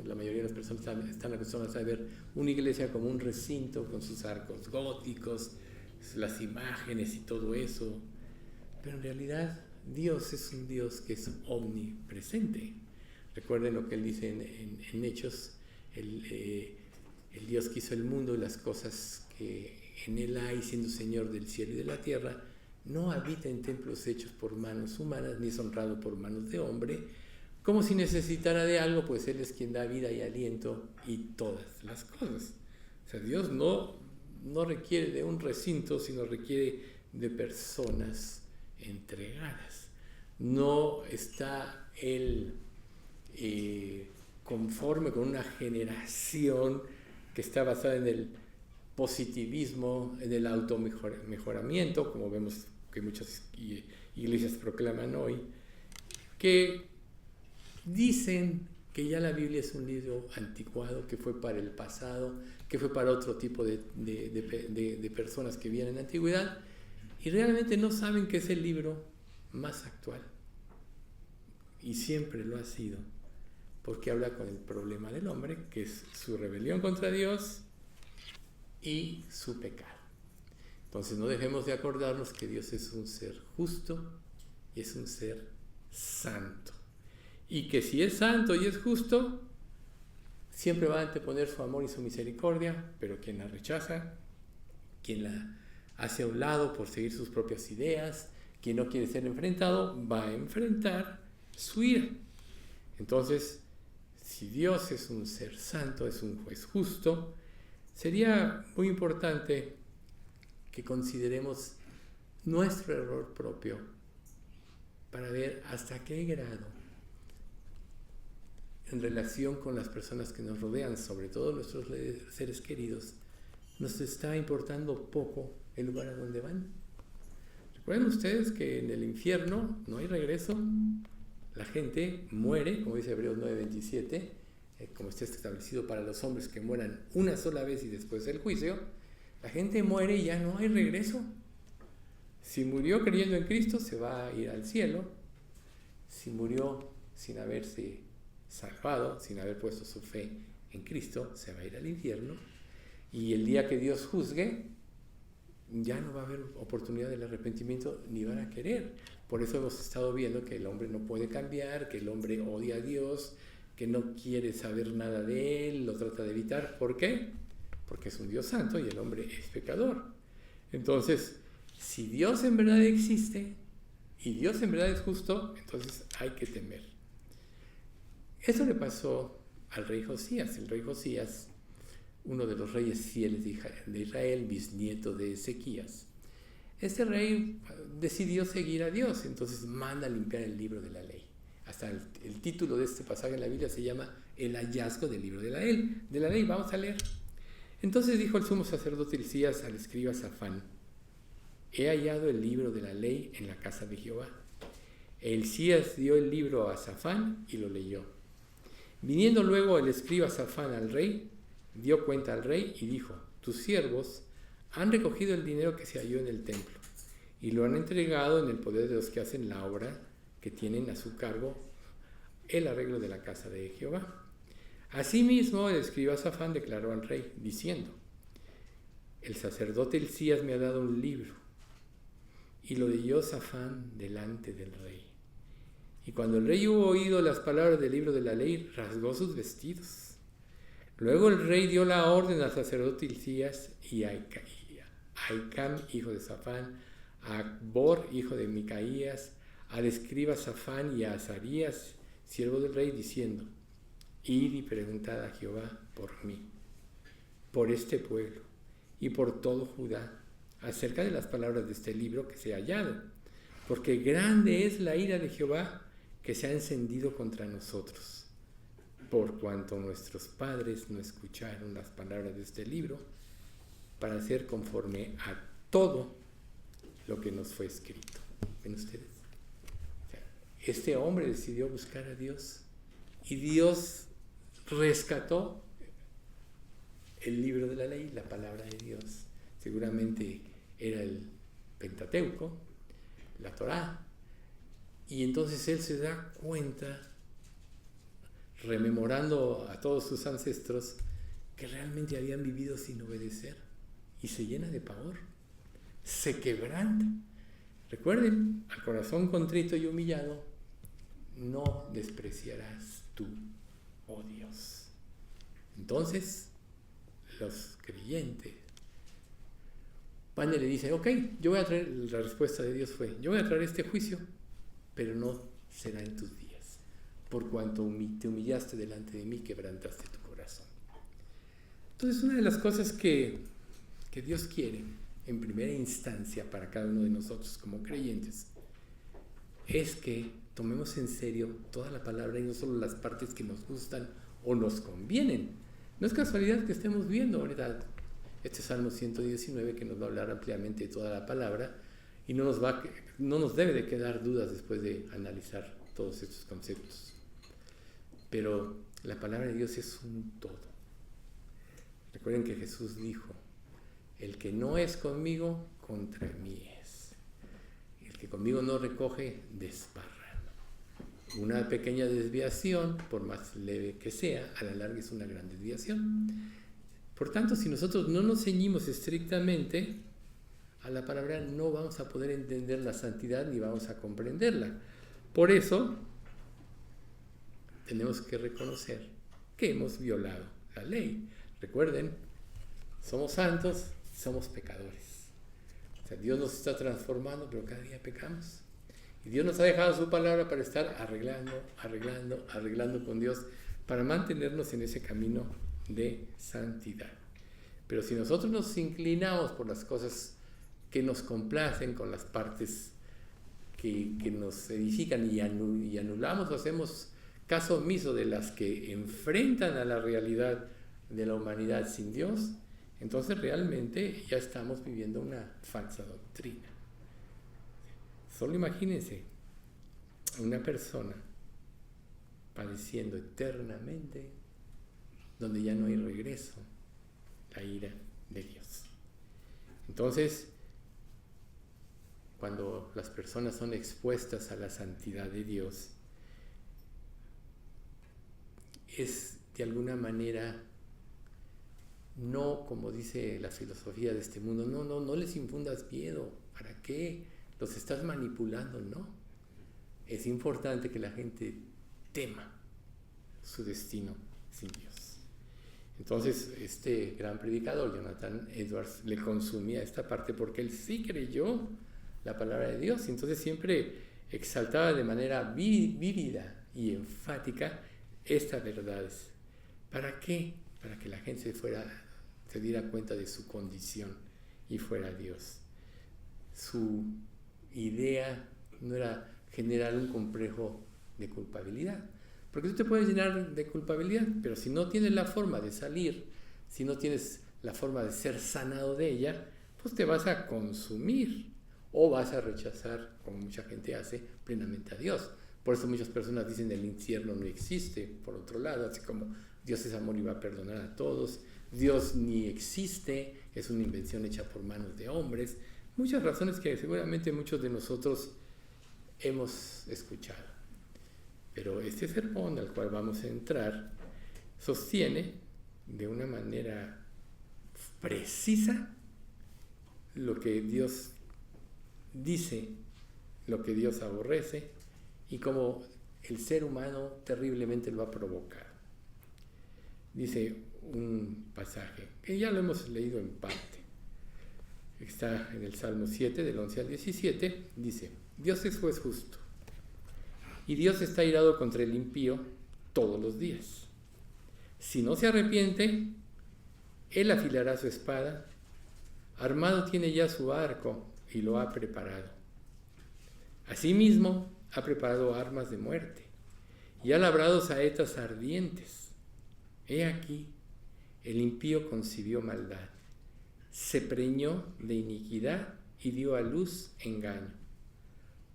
la mayoría de las personas están acostumbradas a ver una iglesia como un recinto con sus arcos góticos, las imágenes y todo eso, pero en realidad Dios es un Dios que es omnipresente. Recuerden lo que él dice en Hechos, el Dios que hizo el mundo y las cosas que en él hay, siendo Señor del cielo y de la tierra, no habita en templos hechos por manos humanas, ni es honrado por manos de hombre, como si necesitara de algo, pues él es quien da vida y aliento y todas las cosas. O sea, Dios no requiere de un recinto, sino requiere de personas entregadas. No está él conforme con una generación que está basada en el positivismo, en el automejoramiento, como vemos que muchas iglesias proclaman hoy, que dicen que ya la Biblia es un libro anticuado, que fue para el pasado, que fue para otro tipo de personas que vienen en la antigüedad, y realmente no saben que es el libro más actual, y siempre lo ha sido, porque habla con el problema del hombre, que es su rebelión contra Dios y su pecado. Entonces no dejemos de acordarnos que Dios es un ser justo y es un ser santo, y que si es santo y es justo, siempre va a anteponer su amor y su misericordia, pero quien la rechaza, quien la hace a un lado por seguir sus propias ideas, quien no quiere ser enfrentado, va a enfrentar su ira. Entonces, si Dios es un ser santo, es un juez justo, sería muy importante que consideremos nuestro error propio para ver hasta qué grado, en relación con las personas que nos rodean, sobre todo nuestros seres queridos, nos está importando poco el lugar a donde van. Recuerden ustedes que en el infierno no hay regreso. La gente muere, como dice Hebreos 9:27, como está establecido para los hombres que mueran una sola vez y después del juicio. La gente muere y ya no hay regreso. Si murió creyendo en Cristo, se va a ir al cielo. Si murió sin haberse salvado, sin haber puesto su fe en Cristo, se va a ir al infierno. Y el día que Dios juzgue, ya no va a haber oportunidad del arrepentimiento, ni van a querer. Por eso hemos estado viendo que el hombre no puede cambiar, que el hombre odia a Dios, que no quiere saber nada de Él, lo trata de evitar. ¿Por qué? Porque es un Dios santo y el hombre es pecador. Entonces, si Dios en verdad existe y Dios en verdad es justo, entonces hay que temer. Eso le pasó al rey Josías. El rey Josías uno de los reyes fieles de Israel, bisnieto de Ezequías. Este rey decidió seguir a Dios, entonces manda a limpiar el libro de la ley. Hasta el título de este pasaje en la Biblia se llama El hallazgo del libro de la ley. Vamos a leer. Entonces dijo el sumo sacerdote Hilcías al escriba Safán: he hallado el libro de la ley en la casa de Jehová. Hilcías dio el libro a Safán y lo leyó. Viniendo luego el escriba Safán al rey, dio cuenta al rey y dijo: tus siervos han recogido el dinero que se halló en el templo y lo han entregado en el poder de los que hacen la obra, que tienen a su cargo el arreglo de la casa de Jehová. Asimismo, el escriba Safán declaró al rey, diciendo: el sacerdote Hilcías me ha dado un libro. Y lo leyó Safán delante del rey. Y cuando el rey hubo oído las palabras del libro de la ley, rasgó sus vestidos. Luego el rey dio la orden al sacerdote Hilcías y a Ahicam, hijo de Safán, a Acbor, hijo de Micaías, al escriba Safán y a Azarías, siervo del rey, diciendo: id y preguntad a Jehová por mí, por este pueblo y por todo Judá, acerca de las palabras de este libro que se ha hallado, porque grande es la ira de Jehová que se ha encendido contra nosotros, por cuanto nuestros padres no escucharon las palabras de este libro, para hacer conforme a todo lo que nos fue escrito. ¿Ven ustedes? O sea, este hombre decidió buscar a Dios y Dios rescató el libro de la ley, la palabra de Dios. Seguramente era el Pentateuco, la Torá, y entonces él se da cuenta, rememorando a todos sus ancestros, que realmente habían vivido sin obedecer, y se llena de pavor, se quebranta. Recuerden, al corazón contrito y humillado no despreciarás tú, oh Dios. Entonces los creyentes van y le dicen: ok, yo voy a traer, la respuesta de Dios fue: yo voy a traer este juicio, pero no será en tus días, por cuanto te humillaste delante de mí, quebrantaste tu corazón. Entonces, una de las cosas que Dios quiere en primera instancia para cada uno de nosotros como creyentes es que tomemos en serio toda la palabra y no solo las partes que nos gustan o nos convienen. No es casualidad que estemos viendo ahorita este Salmo 119, que nos va a hablar ampliamente de toda la palabra, y no nos debe de quedar dudas después de analizar todos estos conceptos. Pero la palabra de Dios es un todo. Recuerden que Jesús dijo: el que no es conmigo, contra mí es. El que conmigo no recoge, desparrama. Una pequeña desviación, por más leve que sea, a la larga es una gran desviación. Por tanto, si nosotros no nos ceñimos estrictamente a la palabra, no vamos a poder entender la santidad ni vamos a comprenderla. Por eso, tenemos que reconocer que hemos violado la ley. Recuerden, somos santos, somos pecadores. O sea, Dios nos está transformando, pero cada día pecamos. Y Dios nos ha dejado su palabra para estar arreglando con Dios, para mantenernos en ese camino de santidad. Pero si nosotros nos inclinamos por las cosas que nos complacen, con las partes que nos edifican, y anulamos o hacemos caso omiso de las que enfrentan a la realidad de la humanidad sin Dios, entonces realmente ya estamos viviendo una falsa doctrina. Solo imagínense una persona padeciendo eternamente, donde ya no hay regreso, la ira de Dios. Entonces, cuando las personas son expuestas a la santidad de Dios, es de alguna manera, no como dice la filosofía de este mundo, no les infundas miedo, ¿para qué? Los estás manipulando, ¿no? Es importante que la gente tema su destino sin Dios. Entonces, este gran predicador, Jonathan Edwards, le consumía esta parte porque él sí creyó la palabra de Dios. Entonces siempre exaltaba de manera vívida y enfática estas verdades. ¿Para qué? Para que la gente fuera se diera cuenta de su condición y fuera Dios. Su idea no era generar un complejo de culpabilidad, porque tú te puedes llenar de culpabilidad, pero si no tienes la forma de salir, si no tienes la forma de ser sanado de ella, pues te vas a consumir o vas a rechazar, como mucha gente hace, plenamente a Dios. Por eso muchas personas dicen el infierno no existe, por otro lado, así como Dios es amor y va a perdonar a todos, Dios ni existe, es una invención hecha por manos de hombres. Muchas razones que seguramente muchos de nosotros hemos escuchado. Pero este sermón al cual vamos a entrar sostiene de una manera precisa lo que Dios dice, lo que Dios aborrece y cómo el ser humano terriblemente lo ha provocado. Dice un pasaje que ya lo hemos leído en parte. Está en el Salmo 7, del 11 al 17. Dice: Dios es juez justo y Dios está irado contra el impío todos los días. Si no se arrepiente, Él afilará su espada, armado tiene ya su arco y lo ha preparado. Asimismo, ha preparado armas de muerte y ha labrado saetas ardientes. He aquí, el impío concibió maldad, se preñó de iniquidad y dio a luz engaño.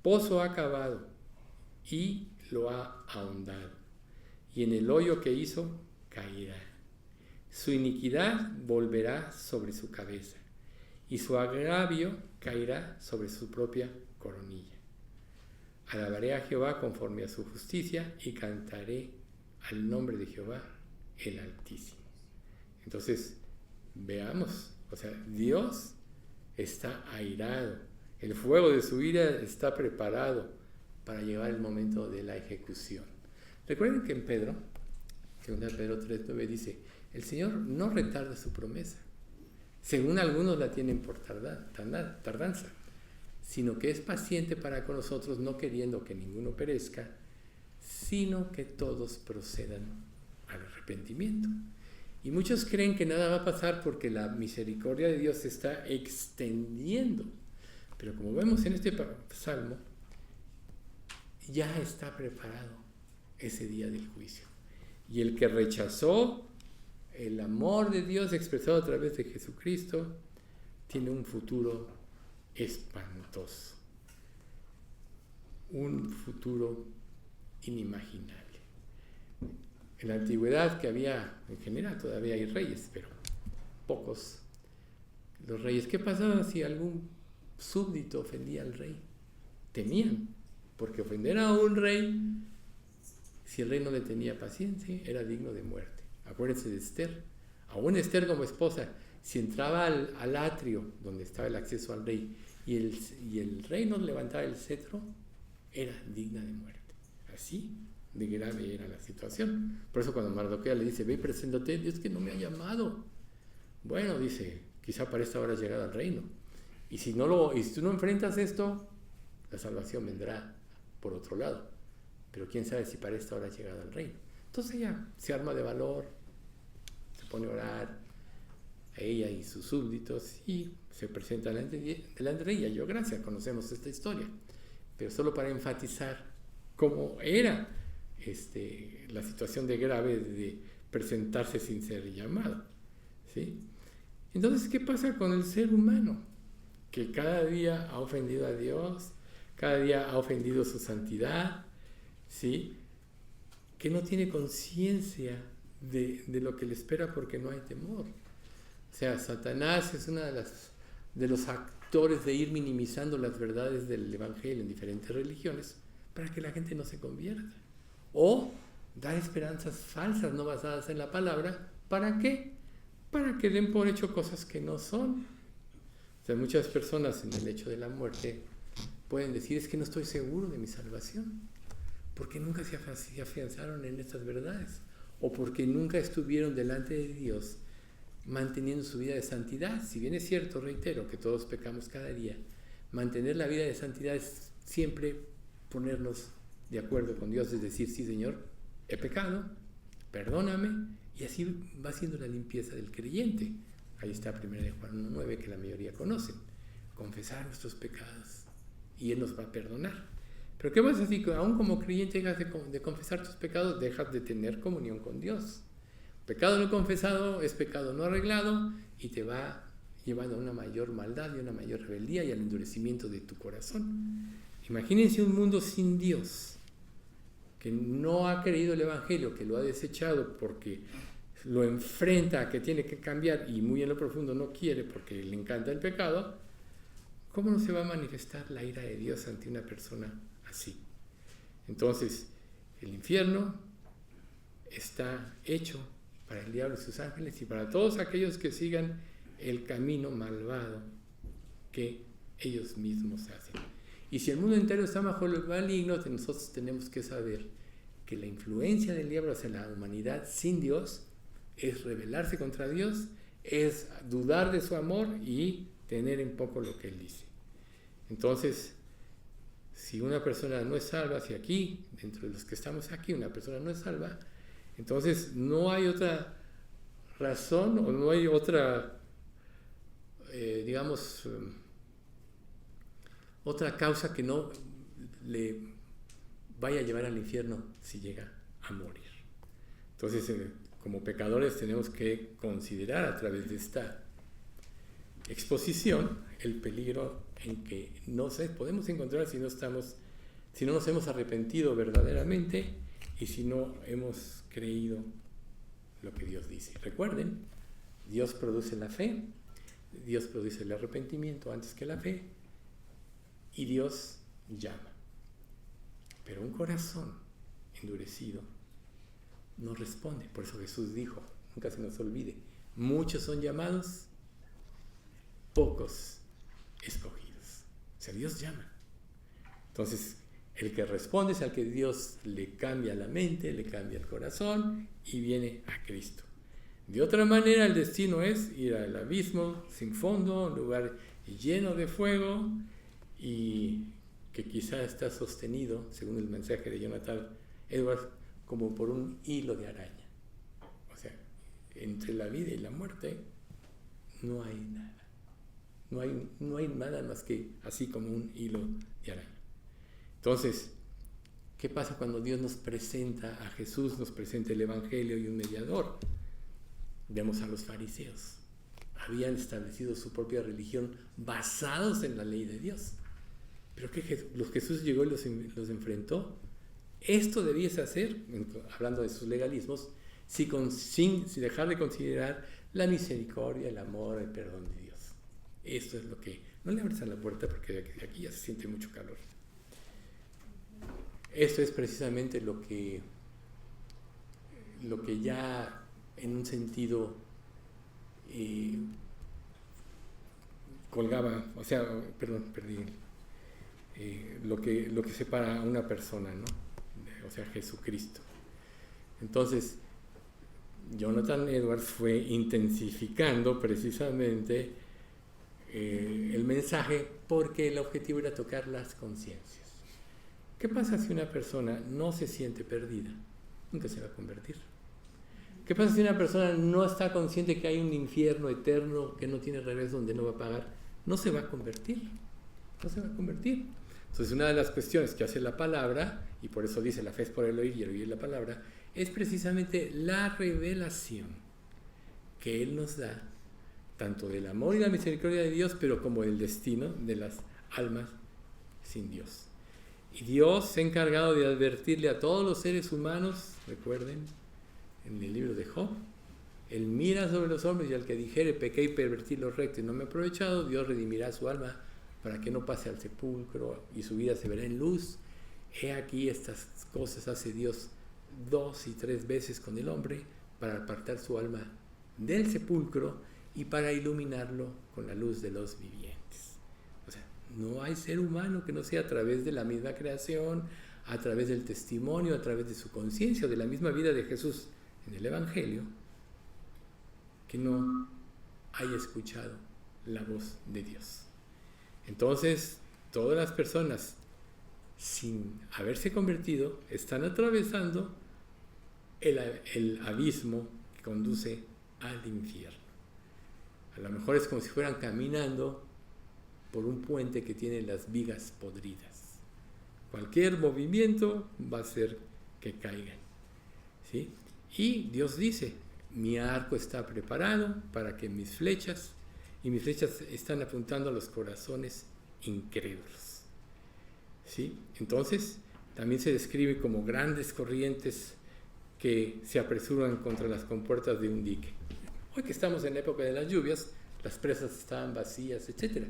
Pozo ha cavado y lo ha ahondado, y en el hoyo que hizo caerá. Su iniquidad volverá sobre su cabeza, y su agravio caerá sobre su propia coronilla. Alabaré a Jehová conforme a su justicia y cantaré al nombre de Jehová el Altísimo. Entonces, veamos, o sea, Dios está airado, el fuego de su ira está preparado para llegar el momento de la ejecución. Recuerden que en Pedro, que 1 Pedro 3:9 dice: el Señor no retarda su promesa, según algunos la tienen por tardanza, sino que es paciente para con nosotros, no queriendo que ninguno perezca, sino que todos procedan al arrepentimiento. Y muchos creen que nada va a pasar porque la misericordia de Dios se está extendiendo. Pero como vemos en este salmo, ya está preparado ese día del juicio. Y el que rechazó el amor de Dios expresado a través de Jesucristo tiene un futuro espantoso, un futuro inimaginable. En la antigüedad, que había, en general todavía hay reyes, pero pocos, los reyes, ¿qué pasaba si algún súbdito ofendía al rey? Temían, porque ofender a un rey, si el rey no le tenía paciencia, era digno de muerte. Acuérdense de Esther. Aún Esther como esposa, si entraba al atrio donde estaba el acceso al rey y el rey no levantaba el cetro, era digna de muerte. Así de grave era la situación. Por eso cuando Mardoqueo le dice: ve y preséntate, Dios que no me ha llamado. Bueno, dice, quizá para esta hora has llegado al reino. Y si tú no enfrentas esto, la salvación vendrá por otro lado. Pero quién sabe si para esta hora has llegado al reino. Entonces ella se arma de valor, se pone a orar, a ella y sus súbditos, y se presenta delante de ella. Yo, gracias, conocemos esta historia, pero solo para enfatizar cómo era la situación de grave de presentarse sin ser llamado, ¿sí? Entonces, ¿qué pasa con el ser humano? Que cada día ha ofendido a Dios, cada día ha ofendido su santidad, ¿sí? Que no tiene conciencia de lo que le espera porque no hay temor. O sea, Satanás es uno de los actores de ir minimizando las verdades del Evangelio en diferentes religiones para que la gente no se convierta. O dar esperanzas falsas no basadas en la palabra. ¿Para qué? Para que den por hecho cosas que no son. O sea, muchas personas en el hecho de la muerte pueden decir: es que no estoy seguro de mi salvación, porque nunca se afianzaron en estas verdades, o porque nunca estuvieron delante de Dios manteniendo su vida de santidad. Si bien es cierto, reitero, que todos pecamos cada día, mantener la vida de santidad es siempre ponernos de acuerdo con Dios, es decir: sí, Señor, he pecado, perdóname, y así va siendo la limpieza del creyente. Ahí está 1 Juan 1:9, que la mayoría conocen. Confesar nuestros pecados y Él nos va a perdonar. Pero ¿qué pasa si aún como creyente dejas de confesar tus pecados? Dejas de tener comunión con Dios. Pecado no confesado es pecado no arreglado y te va llevando a una mayor maldad y a una mayor rebeldía y al endurecimiento de tu corazón. Imagínense un mundo sin Dios, que no ha creído el Evangelio, que lo ha desechado porque lo enfrenta a que tiene que cambiar y muy en lo profundo no quiere porque le encanta el pecado. ¿Cómo no se va a manifestar la ira de Dios ante una persona así? Entonces, el infierno está hecho para el diablo y sus ángeles y para todos aquellos que sigan el camino malvado que ellos mismos hacen. Y si el mundo entero está bajo el maligno, nosotros tenemos que saber que la influencia del diablo hacia la humanidad sin Dios es rebelarse contra Dios, es dudar de su amor y tener en poco lo que Él dice. Entonces, si una persona no es salva, si aquí, dentro de los que estamos aquí, una persona no es salva, entonces no hay otra razón o no hay otra, otra causa que no le vaya a llevar al infierno si llega a morir. Entonces, como pecadores tenemos que considerar a través de esta exposición el peligro en que no podemos encontrar si no nos hemos arrepentido verdaderamente y si no hemos creído lo que Dios dice. Recuerden, Dios produce la fe, Dios produce el arrepentimiento antes que la fe y Dios llama. Pero un corazón endurecido no responde. Por eso Jesús dijo, nunca se nos olvide, muchos son llamados, pocos escogidos. O sea, Dios llama. Entonces, el que responde es al que Dios le cambia la mente, le cambia el corazón y viene a Cristo. De otra manera, el destino es ir al abismo sin fondo, un lugar lleno de fuego y que quizá está sostenido, según el mensaje de Jonathan Edwards, como por un hilo de araña. O sea, entre la vida y la muerte no hay nada. No hay nada más que así como un hilo de araña. Entonces, ¿qué pasa cuando Dios nos presenta a Jesús, nos presenta el Evangelio y un mediador? Vemos a los fariseos. Habían establecido su propia religión basados en la ley de Dios. Pero que Jesús llegó y los enfrentó. Esto debías hacer, hablando de sus legalismos, sin dejar de considerar la misericordia, el amor, el perdón de Dios. Esto es lo que... No le abres a la puerta porque de aquí ya se siente mucho calor. Esto es precisamente lo que ya en un sentido colgaba, o sea, perdí, lo que separa a una persona, ¿no? O sea, Jesucristo. Entonces, Jonathan Edwards fue intensificando precisamente el mensaje porque el objetivo era tocar las conciencias. ¿Qué pasa si una persona no se siente perdida? Nunca se va a convertir. ¿Qué pasa si una persona no está consciente que hay un infierno eterno que no tiene regreso, donde no va a pagar? No se va a convertir. No se va a convertir. Entonces, una de las cuestiones que hace la palabra, y por eso dice la fe es por el oír y el oír la palabra, es precisamente la revelación que Él nos da, tanto del amor y la misericordia de Dios, pero como del destino de las almas sin Dios. Y Dios se ha encargado de advertirle a todos los seres humanos, recuerden, en el libro de Job, Él mira sobre los hombres y al que dijere pequé y pervertí lo recto y no me he aprovechado, Dios redimirá su alma para que no pase al sepulcro y su vida se verá en luz. He aquí estas cosas hace Dios 2 y 3 veces con el hombre para apartar su alma del sepulcro y para iluminarlo con la luz de los vivientes. O sea, no hay ser humano que no sea a través de la misma creación, a través del testimonio, a través de su conciencia, de la misma vida de Jesús en el Evangelio, que no haya escuchado la voz de Dios. Entonces, todas las personas, sin haberse convertido, están atravesando el abismo que conduce al infierno. A lo mejor es como si fueran caminando por un puente que tiene las vigas podridas. Cualquier movimiento va a hacer que caigan, ¿sí? Y Dios dice, mi arco está preparado para que mis flechas están apuntando a los corazones incrédulos, ¿sí? Entonces, también se describe como grandes corrientes que se apresuran contra las compuertas de un dique. Hoy que estamos en la época de las lluvias, las presas estaban vacías, etc.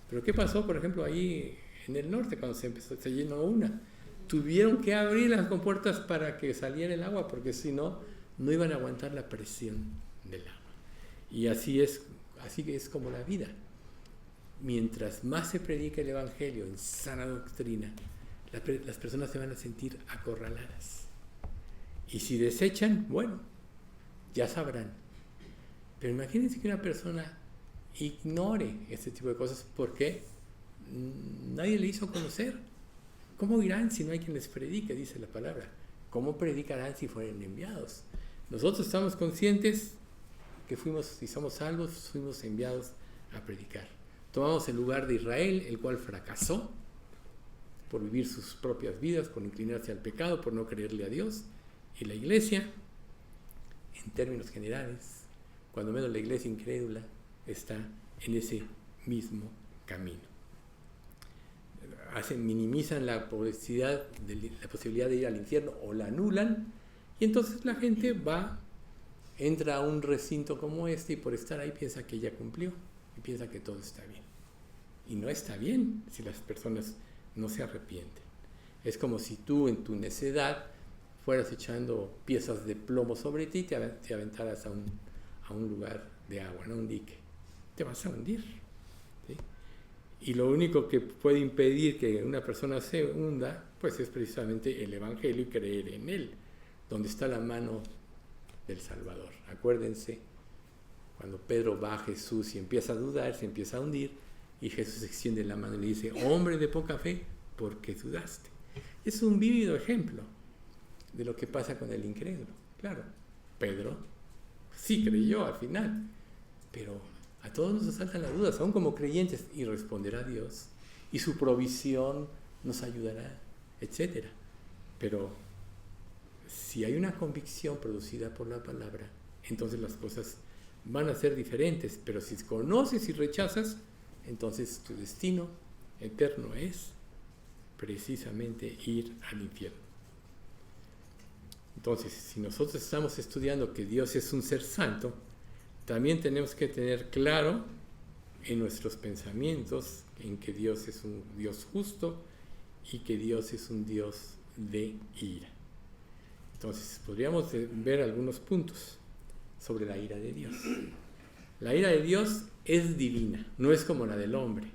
Pero ¿qué pasó, por ejemplo, ahí en el norte cuando se llenó una? Tuvieron que abrir las compuertas para que saliera el agua, porque si no, no iban a aguantar la presión del agua. Y así es como la vida. Mientras más se predica el Evangelio en sana doctrina, las personas se van a sentir acorraladas. Y si desechan, bueno, ya sabrán. Pero imagínense que una persona ignore este tipo de cosas porque nadie le hizo conocer. ¿Cómo irán si no hay quien les predique? Dice la palabra. ¿Cómo predicarán si fueren enviados? Nosotros estamos conscientes que si somos salvos, fuimos enviados a predicar. Tomamos el lugar de Israel, el cual fracasó por vivir sus propias vidas, por inclinarse al pecado, por no creerle a Dios. Y la iglesia, en términos generales, cuando menos la iglesia incrédula, está en ese mismo camino. Minimizan la posibilidad de ir al infierno o la anulan, y entonces la gente entra a un recinto como este y por estar ahí piensa que ya cumplió y piensa que todo está bien. Y no está bien si las personas no se arrepienten. Es como si tú en tu necedad fueras echando piezas de plomo sobre ti y te aventaras a un lugar de agua, no un dique. Te vas a hundir, ¿sí? Y lo único que puede impedir que una persona se hunda, pues es precisamente el Evangelio y creer en él, donde está la mano del Salvador. Acuérdense, cuando Pedro va a Jesús y empieza a dudar, se empieza a hundir, y Jesús extiende la mano y le dice, hombre de poca fe, ¿por qué dudaste? Es un vívido ejemplo de lo que pasa con el incrédulo. Claro, Pedro sí creyó al final, pero a todos nos asaltan las dudas, aún como creyentes, y responderá a Dios, y su provisión nos ayudará, etc. Pero si hay una convicción producida por la palabra, entonces las cosas van a ser diferentes. Pero si conoces y rechazas, entonces tu destino eterno es precisamente ir al infierno. Entonces, si nosotros estamos estudiando que Dios es un ser santo, también tenemos que tener claro en nuestros pensamientos en que Dios es un Dios justo y que Dios es un Dios de ira. Entonces, podríamos ver algunos puntos sobre la ira de Dios. La ira de Dios es divina, no es como la del hombre,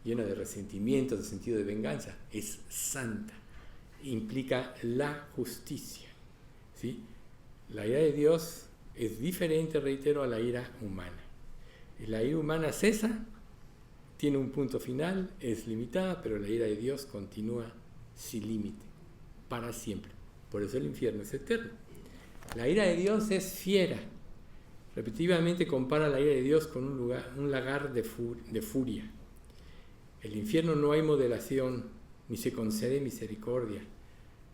llena de resentimientos, de sentido de venganza. Es santa, implica la justicia, ¿sí? La ira de Dios es diferente, reitero, a la ira humana. La ira humana cesa, tiene un punto final, es limitada, pero la ira de Dios continúa sin límite, para siempre. Por eso el infierno es eterno. La ira de Dios es fiera. Repetitivamente compara la ira de Dios con un lagar de furia. El infierno no hay moderación, ni se concede misericordia.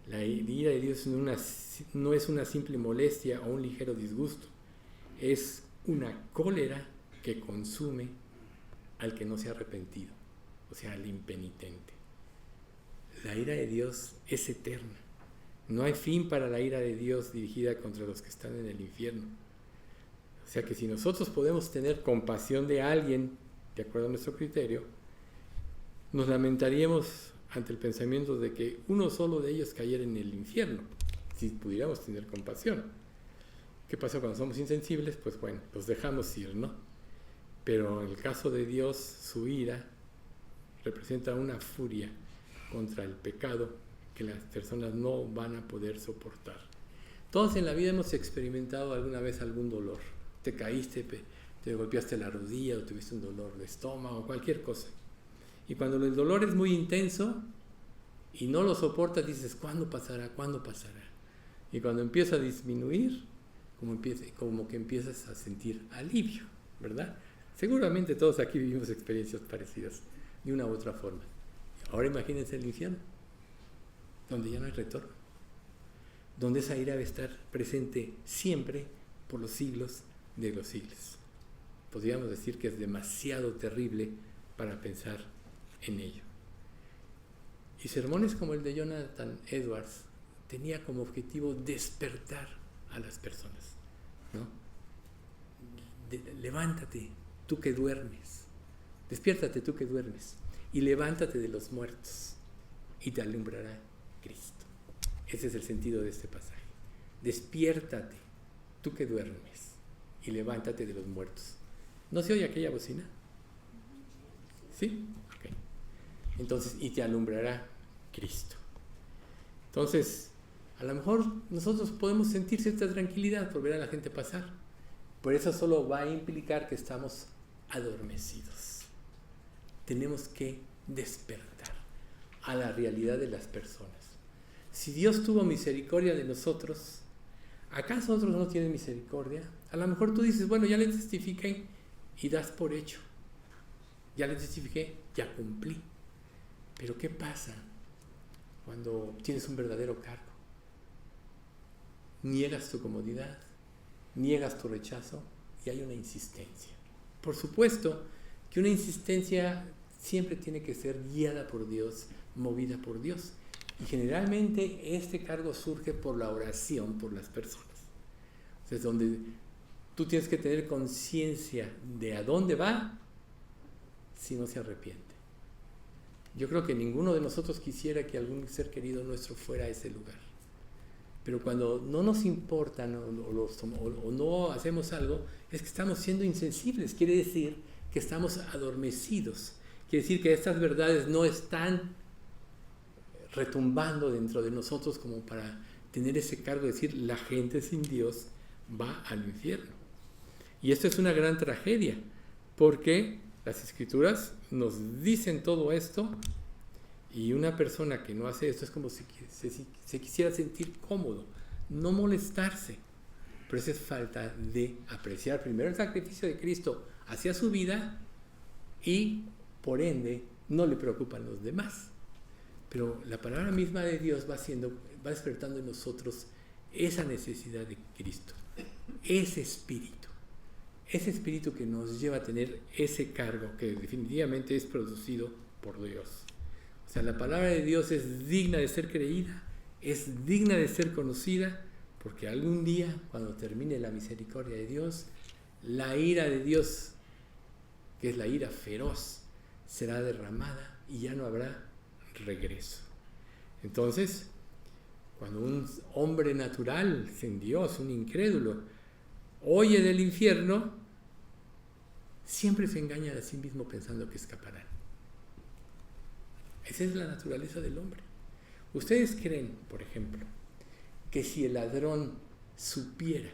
La ira de Dios no es una simple molestia o un ligero disgusto. Es una cólera que consume al que no se ha arrepentido, o sea, al impenitente. La ira de Dios es eterna. No hay fin para la ira de Dios dirigida contra los que están en el infierno. O sea que si nosotros podemos tener compasión de alguien, de acuerdo a nuestro criterio, nos lamentaríamos ante el pensamiento de que uno solo de ellos cayera en el infierno, si pudiéramos tener compasión. ¿Qué pasa cuando somos insensibles? Pues bueno, los dejamos ir, ¿no? Pero en el caso de Dios, su ira representa una furia contra el pecado que las personas no van a poder soportar. Todos en la vida hemos experimentado alguna vez algún dolor. Te caíste, te golpeaste la rodilla o tuviste un dolor de estómago, cualquier cosa. Y cuando el dolor es muy intenso y no lo soportas, dices, ¿cuándo pasará? ¿Cuándo pasará? Y cuando empieza a disminuir, como que empiezas a sentir alivio, ¿verdad? Seguramente todos aquí vivimos experiencias parecidas, de una u otra forma. Ahora imagínense el infierno, donde ya no hay retorno, donde esa ira va a estar presente siempre por los siglos de los siglos. Podríamos decir que es demasiado terrible para pensar en ello. Y sermones como el de Jonathan Edwards tenía como objetivo despertar a las personas, ¿no? Levántate, tú que duermes, despiértate tú que duermes, y levántate de los muertos, y te alumbrará Cristo. Ese es el sentido de este pasaje. Despiértate, tú que duermes, y levántate de los muertos. ¿No se oye aquella bocina? ¿Sí? Ok. Entonces, y te alumbrará Cristo. Entonces, a lo mejor nosotros podemos sentir cierta tranquilidad por ver a la gente pasar, pero eso solo va a implicar que estamos adormecidos. Tenemos que despertar a la realidad de las personas. Si Dios tuvo misericordia de nosotros, ¿acaso otros no tienen misericordia? A lo mejor tú dices, bueno, ya le testifiqué y das por hecho. Ya le testifiqué, ya cumplí. Pero ¿qué pasa cuando tienes un verdadero cargo? Niegas tu comodidad, niegas tu rechazo y hay una insistencia. Por supuesto que una insistencia siempre tiene que ser guiada por Dios, movida por Dios. Y generalmente este cargo surge por la oración por las personas. O sea, es donde tú tienes que tener conciencia de a dónde va si no se arrepiente. Yo creo que ninguno de nosotros quisiera que algún ser querido nuestro fuera a ese lugar. Pero cuando no nos importan o no hacemos algo, es que estamos siendo insensibles. Quiere decir que estamos adormecidos. Quiere decir que estas verdades no están retumbando dentro de nosotros como para tener ese cargo de decir, la gente sin Dios va al infierno. Y esto es una gran tragedia, porque las Escrituras nos dicen todo esto, y una persona que no hace esto es como si se quisiera sentir cómodo, no molestarse. Pero eso es falta de apreciar primero el sacrificio de Cristo hacia su vida y, por ende, no le preocupan los demás. Pero la palabra misma de Dios va despertando en nosotros esa necesidad de Cristo, ese espíritu que nos lleva a tener ese cargo que definitivamente es producido por Dios. O sea, la palabra de Dios es digna de ser creída, es digna de ser conocida, porque algún día, cuando termine la misericordia de Dios, la ira de Dios, que es la ira feroz, será derramada y ya no habrá regreso. Entonces, cuando un hombre natural, sin Dios, un incrédulo, oye del infierno, siempre se engaña a sí mismo pensando que escaparán. Esa es la naturaleza del hombre. ¿Ustedes creen, por ejemplo, que si el ladrón supiera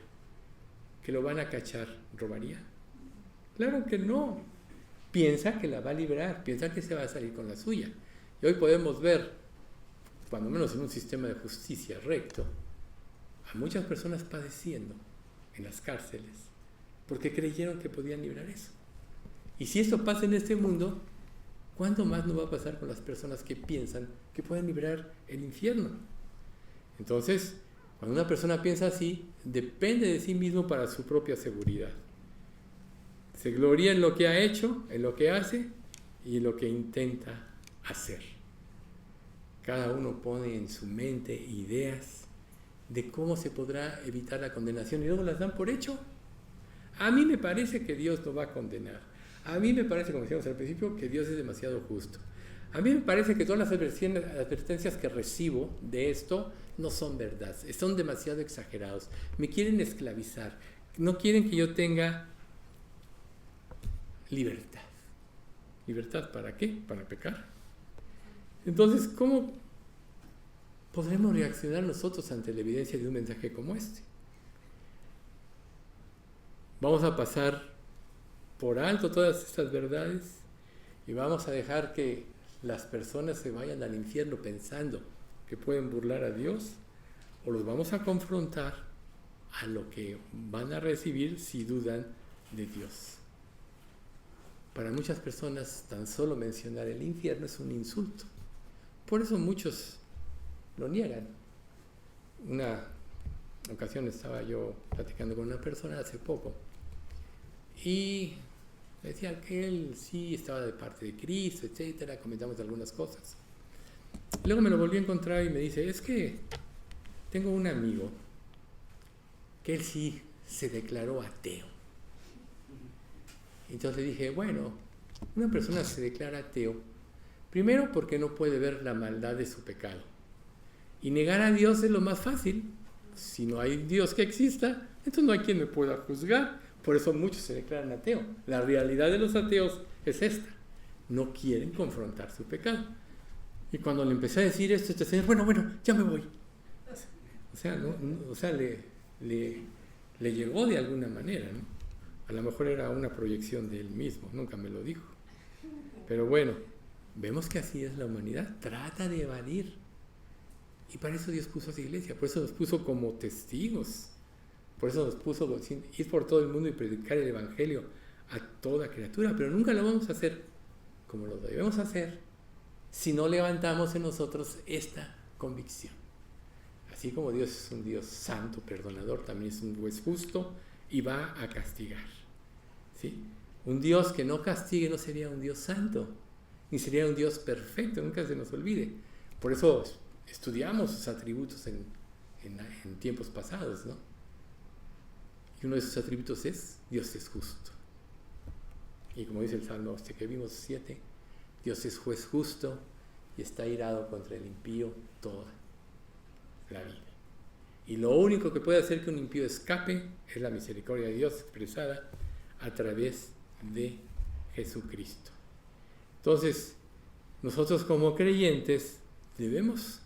que lo van a cachar, robaría? Claro que no. Piensa que la va a librar, piensa que se va a salir con la suya. Y hoy podemos ver, cuando menos en un sistema de justicia recto, a muchas personas padeciendo en las cárceles porque creyeron que podían librar eso. Y si esto pasa en este mundo, ¿cuánto más no va a pasar con las personas que piensan que pueden librar el infierno? Entonces, cuando una persona piensa así, depende de sí mismo para su propia seguridad. Se gloria en lo que ha hecho, en lo que hace y en lo que intenta hacer. Cada uno pone en su mente ideas de cómo se podrá evitar la condenación y luego las dan por hecho. A mí me parece que Dios no va a condenar. A mí me parece, como decíamos al principio, que Dios es demasiado justo. A mí me parece que todas las advertencias que recibo de esto no son verdad, son demasiado exagerados. Me quieren esclavizar, no quieren que yo tenga libertad. ¿Libertad para qué? Para pecar. Entonces, ¿cómo podremos reaccionar nosotros ante la evidencia de un mensaje como este? Vamos a pasar por alto todas estas verdades y vamos a dejar que las personas se vayan al infierno pensando que pueden burlar a Dios, o los vamos a confrontar a lo que van a recibir si dudan de Dios. para muchas personas tan solo mencionar el infierno es un insulto. Por eso muchos lo niegan. Una ocasión estaba yo platicando con una persona hace poco y decía que él sí estaba de parte de Cristo, etcétera, comentamos algunas cosas. Luego me lo volví a encontrar y me dice, es que tengo un amigo que él sí se declaró ateo. Entonces le dije, bueno, una persona se declara ateo, primero porque no puede ver la maldad de su pecado. Y negar a Dios es lo más fácil. Si no hay Dios que exista, entonces no hay quien me pueda juzgar. Por eso muchos se declaran ateos. La realidad de los ateos es esta. No quieren confrontar su pecado. Y cuando le empecé a decir esto, este señor, bueno, ya me voy. O sea, le llegó de alguna manera, ¿no? A lo mejor era una proyección de él mismo, nunca me lo dijo. Pero bueno, vemos que así es la humanidad, trata de evadir. Y para eso Dios puso a su iglesia, por eso nos puso como testigos. Por eso nos puso ir por todo el mundo y predicar el evangelio a toda criatura. Pero nunca lo vamos a hacer como lo debemos hacer si no levantamos en nosotros esta convicción. Así como Dios es un Dios santo, perdonador, también es un juez justo y va a castigar. ¿Sí? Un Dios que no castigue no sería un Dios santo, ni sería un Dios perfecto, nunca se nos olvide. Por eso estudiamos sus atributos en tiempos pasados, ¿no? Y uno de sus atributos es, Dios es justo. Y como dice el Salmo que vimos 7, Dios es juez justo y está airado contra el impío toda la vida. Y lo único que puede hacer que un impío escape es la misericordia de Dios expresada a través de Jesucristo. Entonces, nosotros como creyentes debemos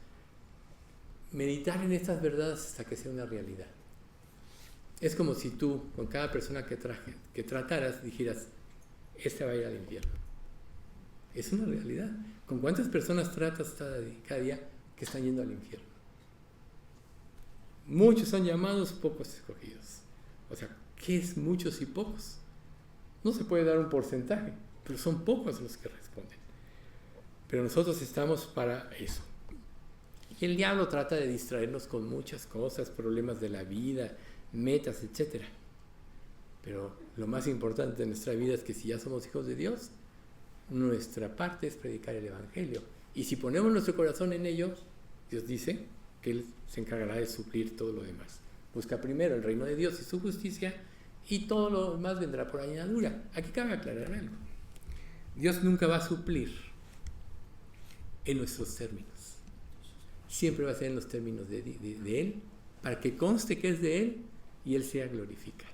meditar en estas verdades hasta que sea una realidad. Es como si tú, con cada persona que trataras, dijeras, este va a ir al infierno. Es una realidad. ¿Con cuántas personas tratas cada día que están yendo al infierno? Muchos son llamados, pocos escogidos. O sea, ¿qué es muchos y pocos? No se puede dar un porcentaje, pero son pocos los que responden. Pero nosotros estamos para eso. Y el diablo trata de distraernos con muchas cosas, problemas de la vida, metas, etc. Pero lo más importante de nuestra vida es que si ya somos hijos de Dios, nuestra parte es predicar el evangelio. Y si ponemos nuestro corazón en ello, Dios dice que Él se encargará de suplir todo lo demás. Busca primero el reino de Dios y su justicia, y todo lo demás vendrá por añadidura. Aquí cabe aclarar algo. Dios nunca va a suplir en nuestros términos. Siempre va a ser en los términos de Él, para que conste que es de Él y Él sea glorificado.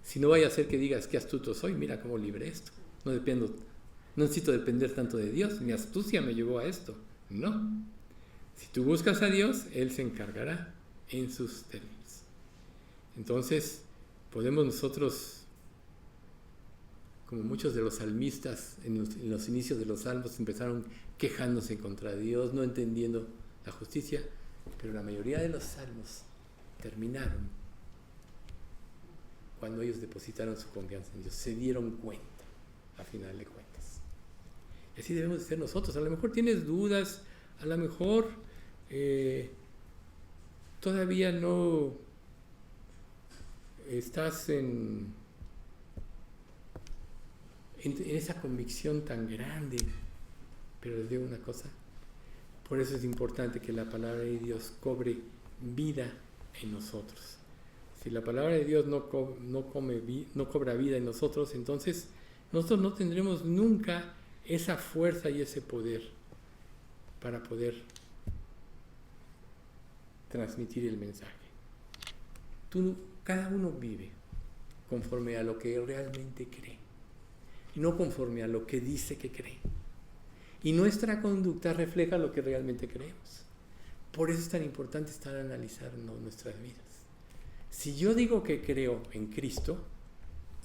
Si no vaya a ser que digas qué astuto soy, mira cómo libré esto. No necesito depender tanto de Dios, mi astucia me llevó a esto. No. Si tú buscas a Dios, Él se encargará en sus términos. Entonces, podemos nosotros, como muchos de los salmistas en los inicios de los salmos, empezaron quejándose contra Dios, no entendiendo la justicia, pero la mayoría de los salmos terminaron cuando ellos depositaron su confianza en Dios, se dieron cuenta, a final de cuentas. Y así debemos de ser nosotros. A lo mejor tienes dudas, a lo mejor todavía no estás en esa convicción tan grande, pero les digo una cosa, por eso es importante que la palabra de Dios cobre vida en nosotros. Si la palabra de Dios no cobra vida en nosotros, entonces nosotros no tendremos nunca esa fuerza y ese poder para poder transmitir el mensaje. Cada uno vive conforme a lo que realmente cree, y no conforme a lo que dice que cree. Y nuestra conducta refleja lo que realmente creemos. Por eso es tan importante estar analizando nuestras vidas. Si yo digo que creo en Cristo,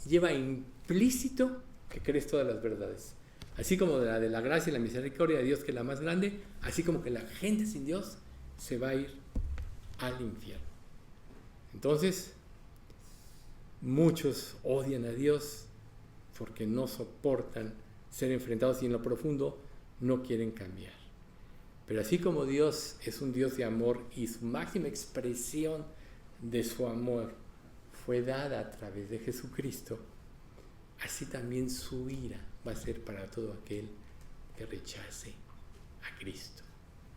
lleva implícito que crees todas las verdades. Así como de la gracia y la misericordia de Dios, que es la más grande, así como que la gente sin Dios se va a ir al infierno. Entonces, muchos odian a Dios, porque no soportan ser enfrentados y en lo profundo no quieren cambiar. Pero así como Dios es un Dios de amor y su máxima expresión de su amor fue dada a través de Jesucristo, así también su ira va a ser para todo aquel que rechace a Cristo.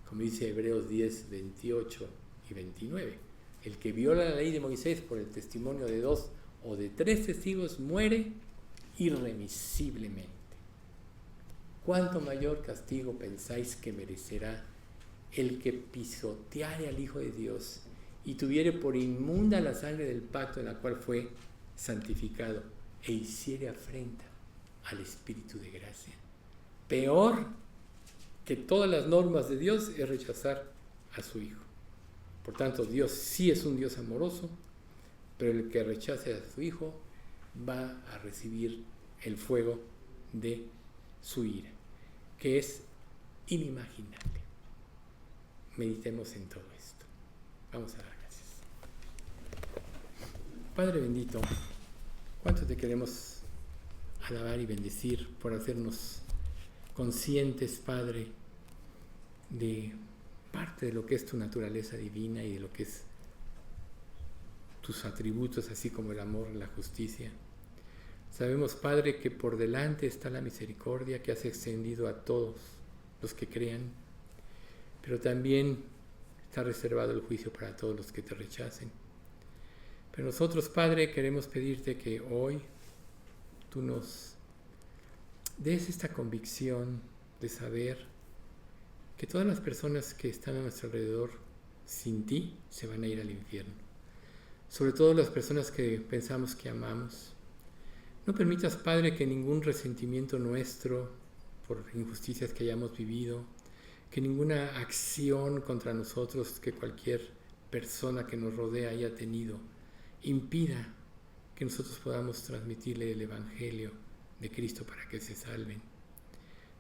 Como dice Hebreos 10, 28 y 29, el que viola la ley de Moisés por el testimonio de 2 o de 3 testigos muere irremisiblemente. ¿Cuánto mayor castigo pensáis que merecerá el que pisoteare al Hijo de Dios y tuviere por inmunda la sangre del pacto en la cual fue santificado e hiciere afrenta al Espíritu de gracia? Peor que todas las normas de Dios es rechazar a su Hijo. Por tanto, Dios sí es un Dios amoroso, pero el que rechace a su Hijo va a recibir el fuego de su ira, que es inimaginable. Meditemos en todo esto. Vamos a dar gracias. Padre bendito, cuánto te queremos alabar y bendecir por hacernos conscientes, Padre, de parte de lo que es tu naturaleza divina y de lo que es tus atributos, así como el amor, la justicia. Sabemos, Padre, que por delante está la misericordia que has extendido a todos los que crean, pero también está reservado el juicio para todos los que te rechacen. Pero nosotros, Padre, queremos pedirte que hoy tú nos des esta convicción de saber que todas las personas que están a nuestro alrededor sin ti se van a ir al infierno. Sobre todo las personas que pensamos que amamos. No permitas, Padre, que ningún resentimiento nuestro por injusticias que hayamos vivido, que ninguna acción contra nosotros que cualquier persona que nos rodea haya tenido, impida que nosotros podamos transmitirle el Evangelio de Cristo para que se salven.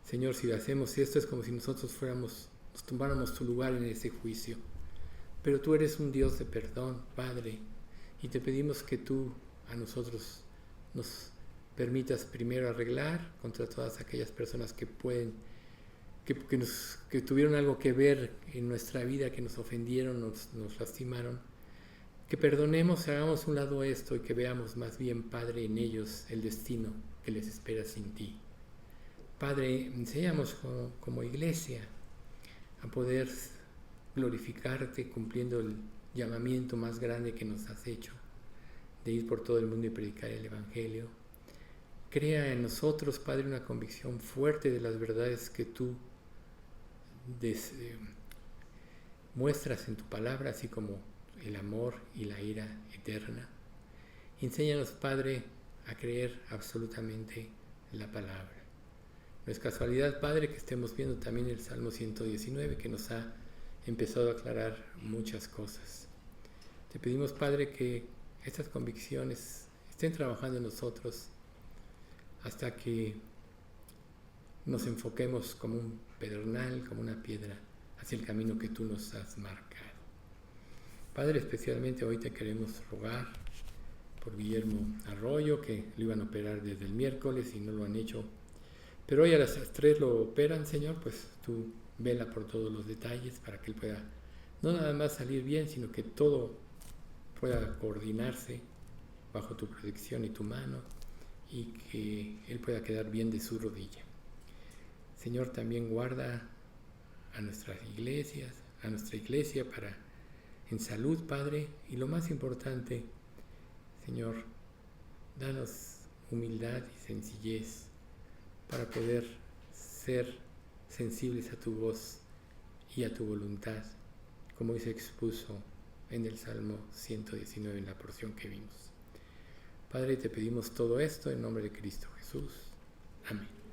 Señor, si hacemos esto es como si nosotros nos tomáramos tu lugar en ese juicio. Pero tú eres un Dios de perdón, Padre, y te pedimos que tú a nosotros nos permitas primero arreglar contra todas aquellas personas que que tuvieron algo que ver en nuestra vida, que nos ofendieron, nos lastimaron. Que perdonemos, hagamos un lado esto y que veamos más bien, Padre, en ellos el destino que les espera sin ti. Padre, enséñanos como iglesia a poder glorificarte cumpliendo el llamamiento más grande que nos has hecho, de ir por todo el mundo y predicar el Evangelio. Crea en nosotros, Padre, una convicción fuerte de las verdades que tú muestras en tu palabra, así como el amor y la ira eterna. Enséñanos, Padre, a creer absolutamente la palabra. No es casualidad, Padre, que estemos viendo también el Salmo 119, que nos ha empezado a aclarar muchas cosas. Te pedimos, Padre, que estas convicciones estén trabajando en nosotros hasta que nos enfoquemos como un pedernal, como una piedra, hacia el camino que tú nos has marcado. Padre, especialmente hoy te queremos rogar por Guillermo Arroyo, que lo iban a operar desde el miércoles y no lo han hecho. Pero hoy a las 3 lo operan, Señor, pues tú vela por todos los detalles para que él pueda no nada más salir bien, sino que todo pueda coordinarse bajo tu protección y tu mano y que él pueda quedar bien de su rodilla. Señor, también guarda a nuestras iglesias, a nuestra iglesia en salud, Padre, y lo más importante, Señor, danos humildad y sencillez para poder ser sensibles a tu voz y a tu voluntad, como hoy se expuso en el Salmo 119, en la porción que vimos. Padre, te pedimos todo esto en nombre de Cristo Jesús. Amén.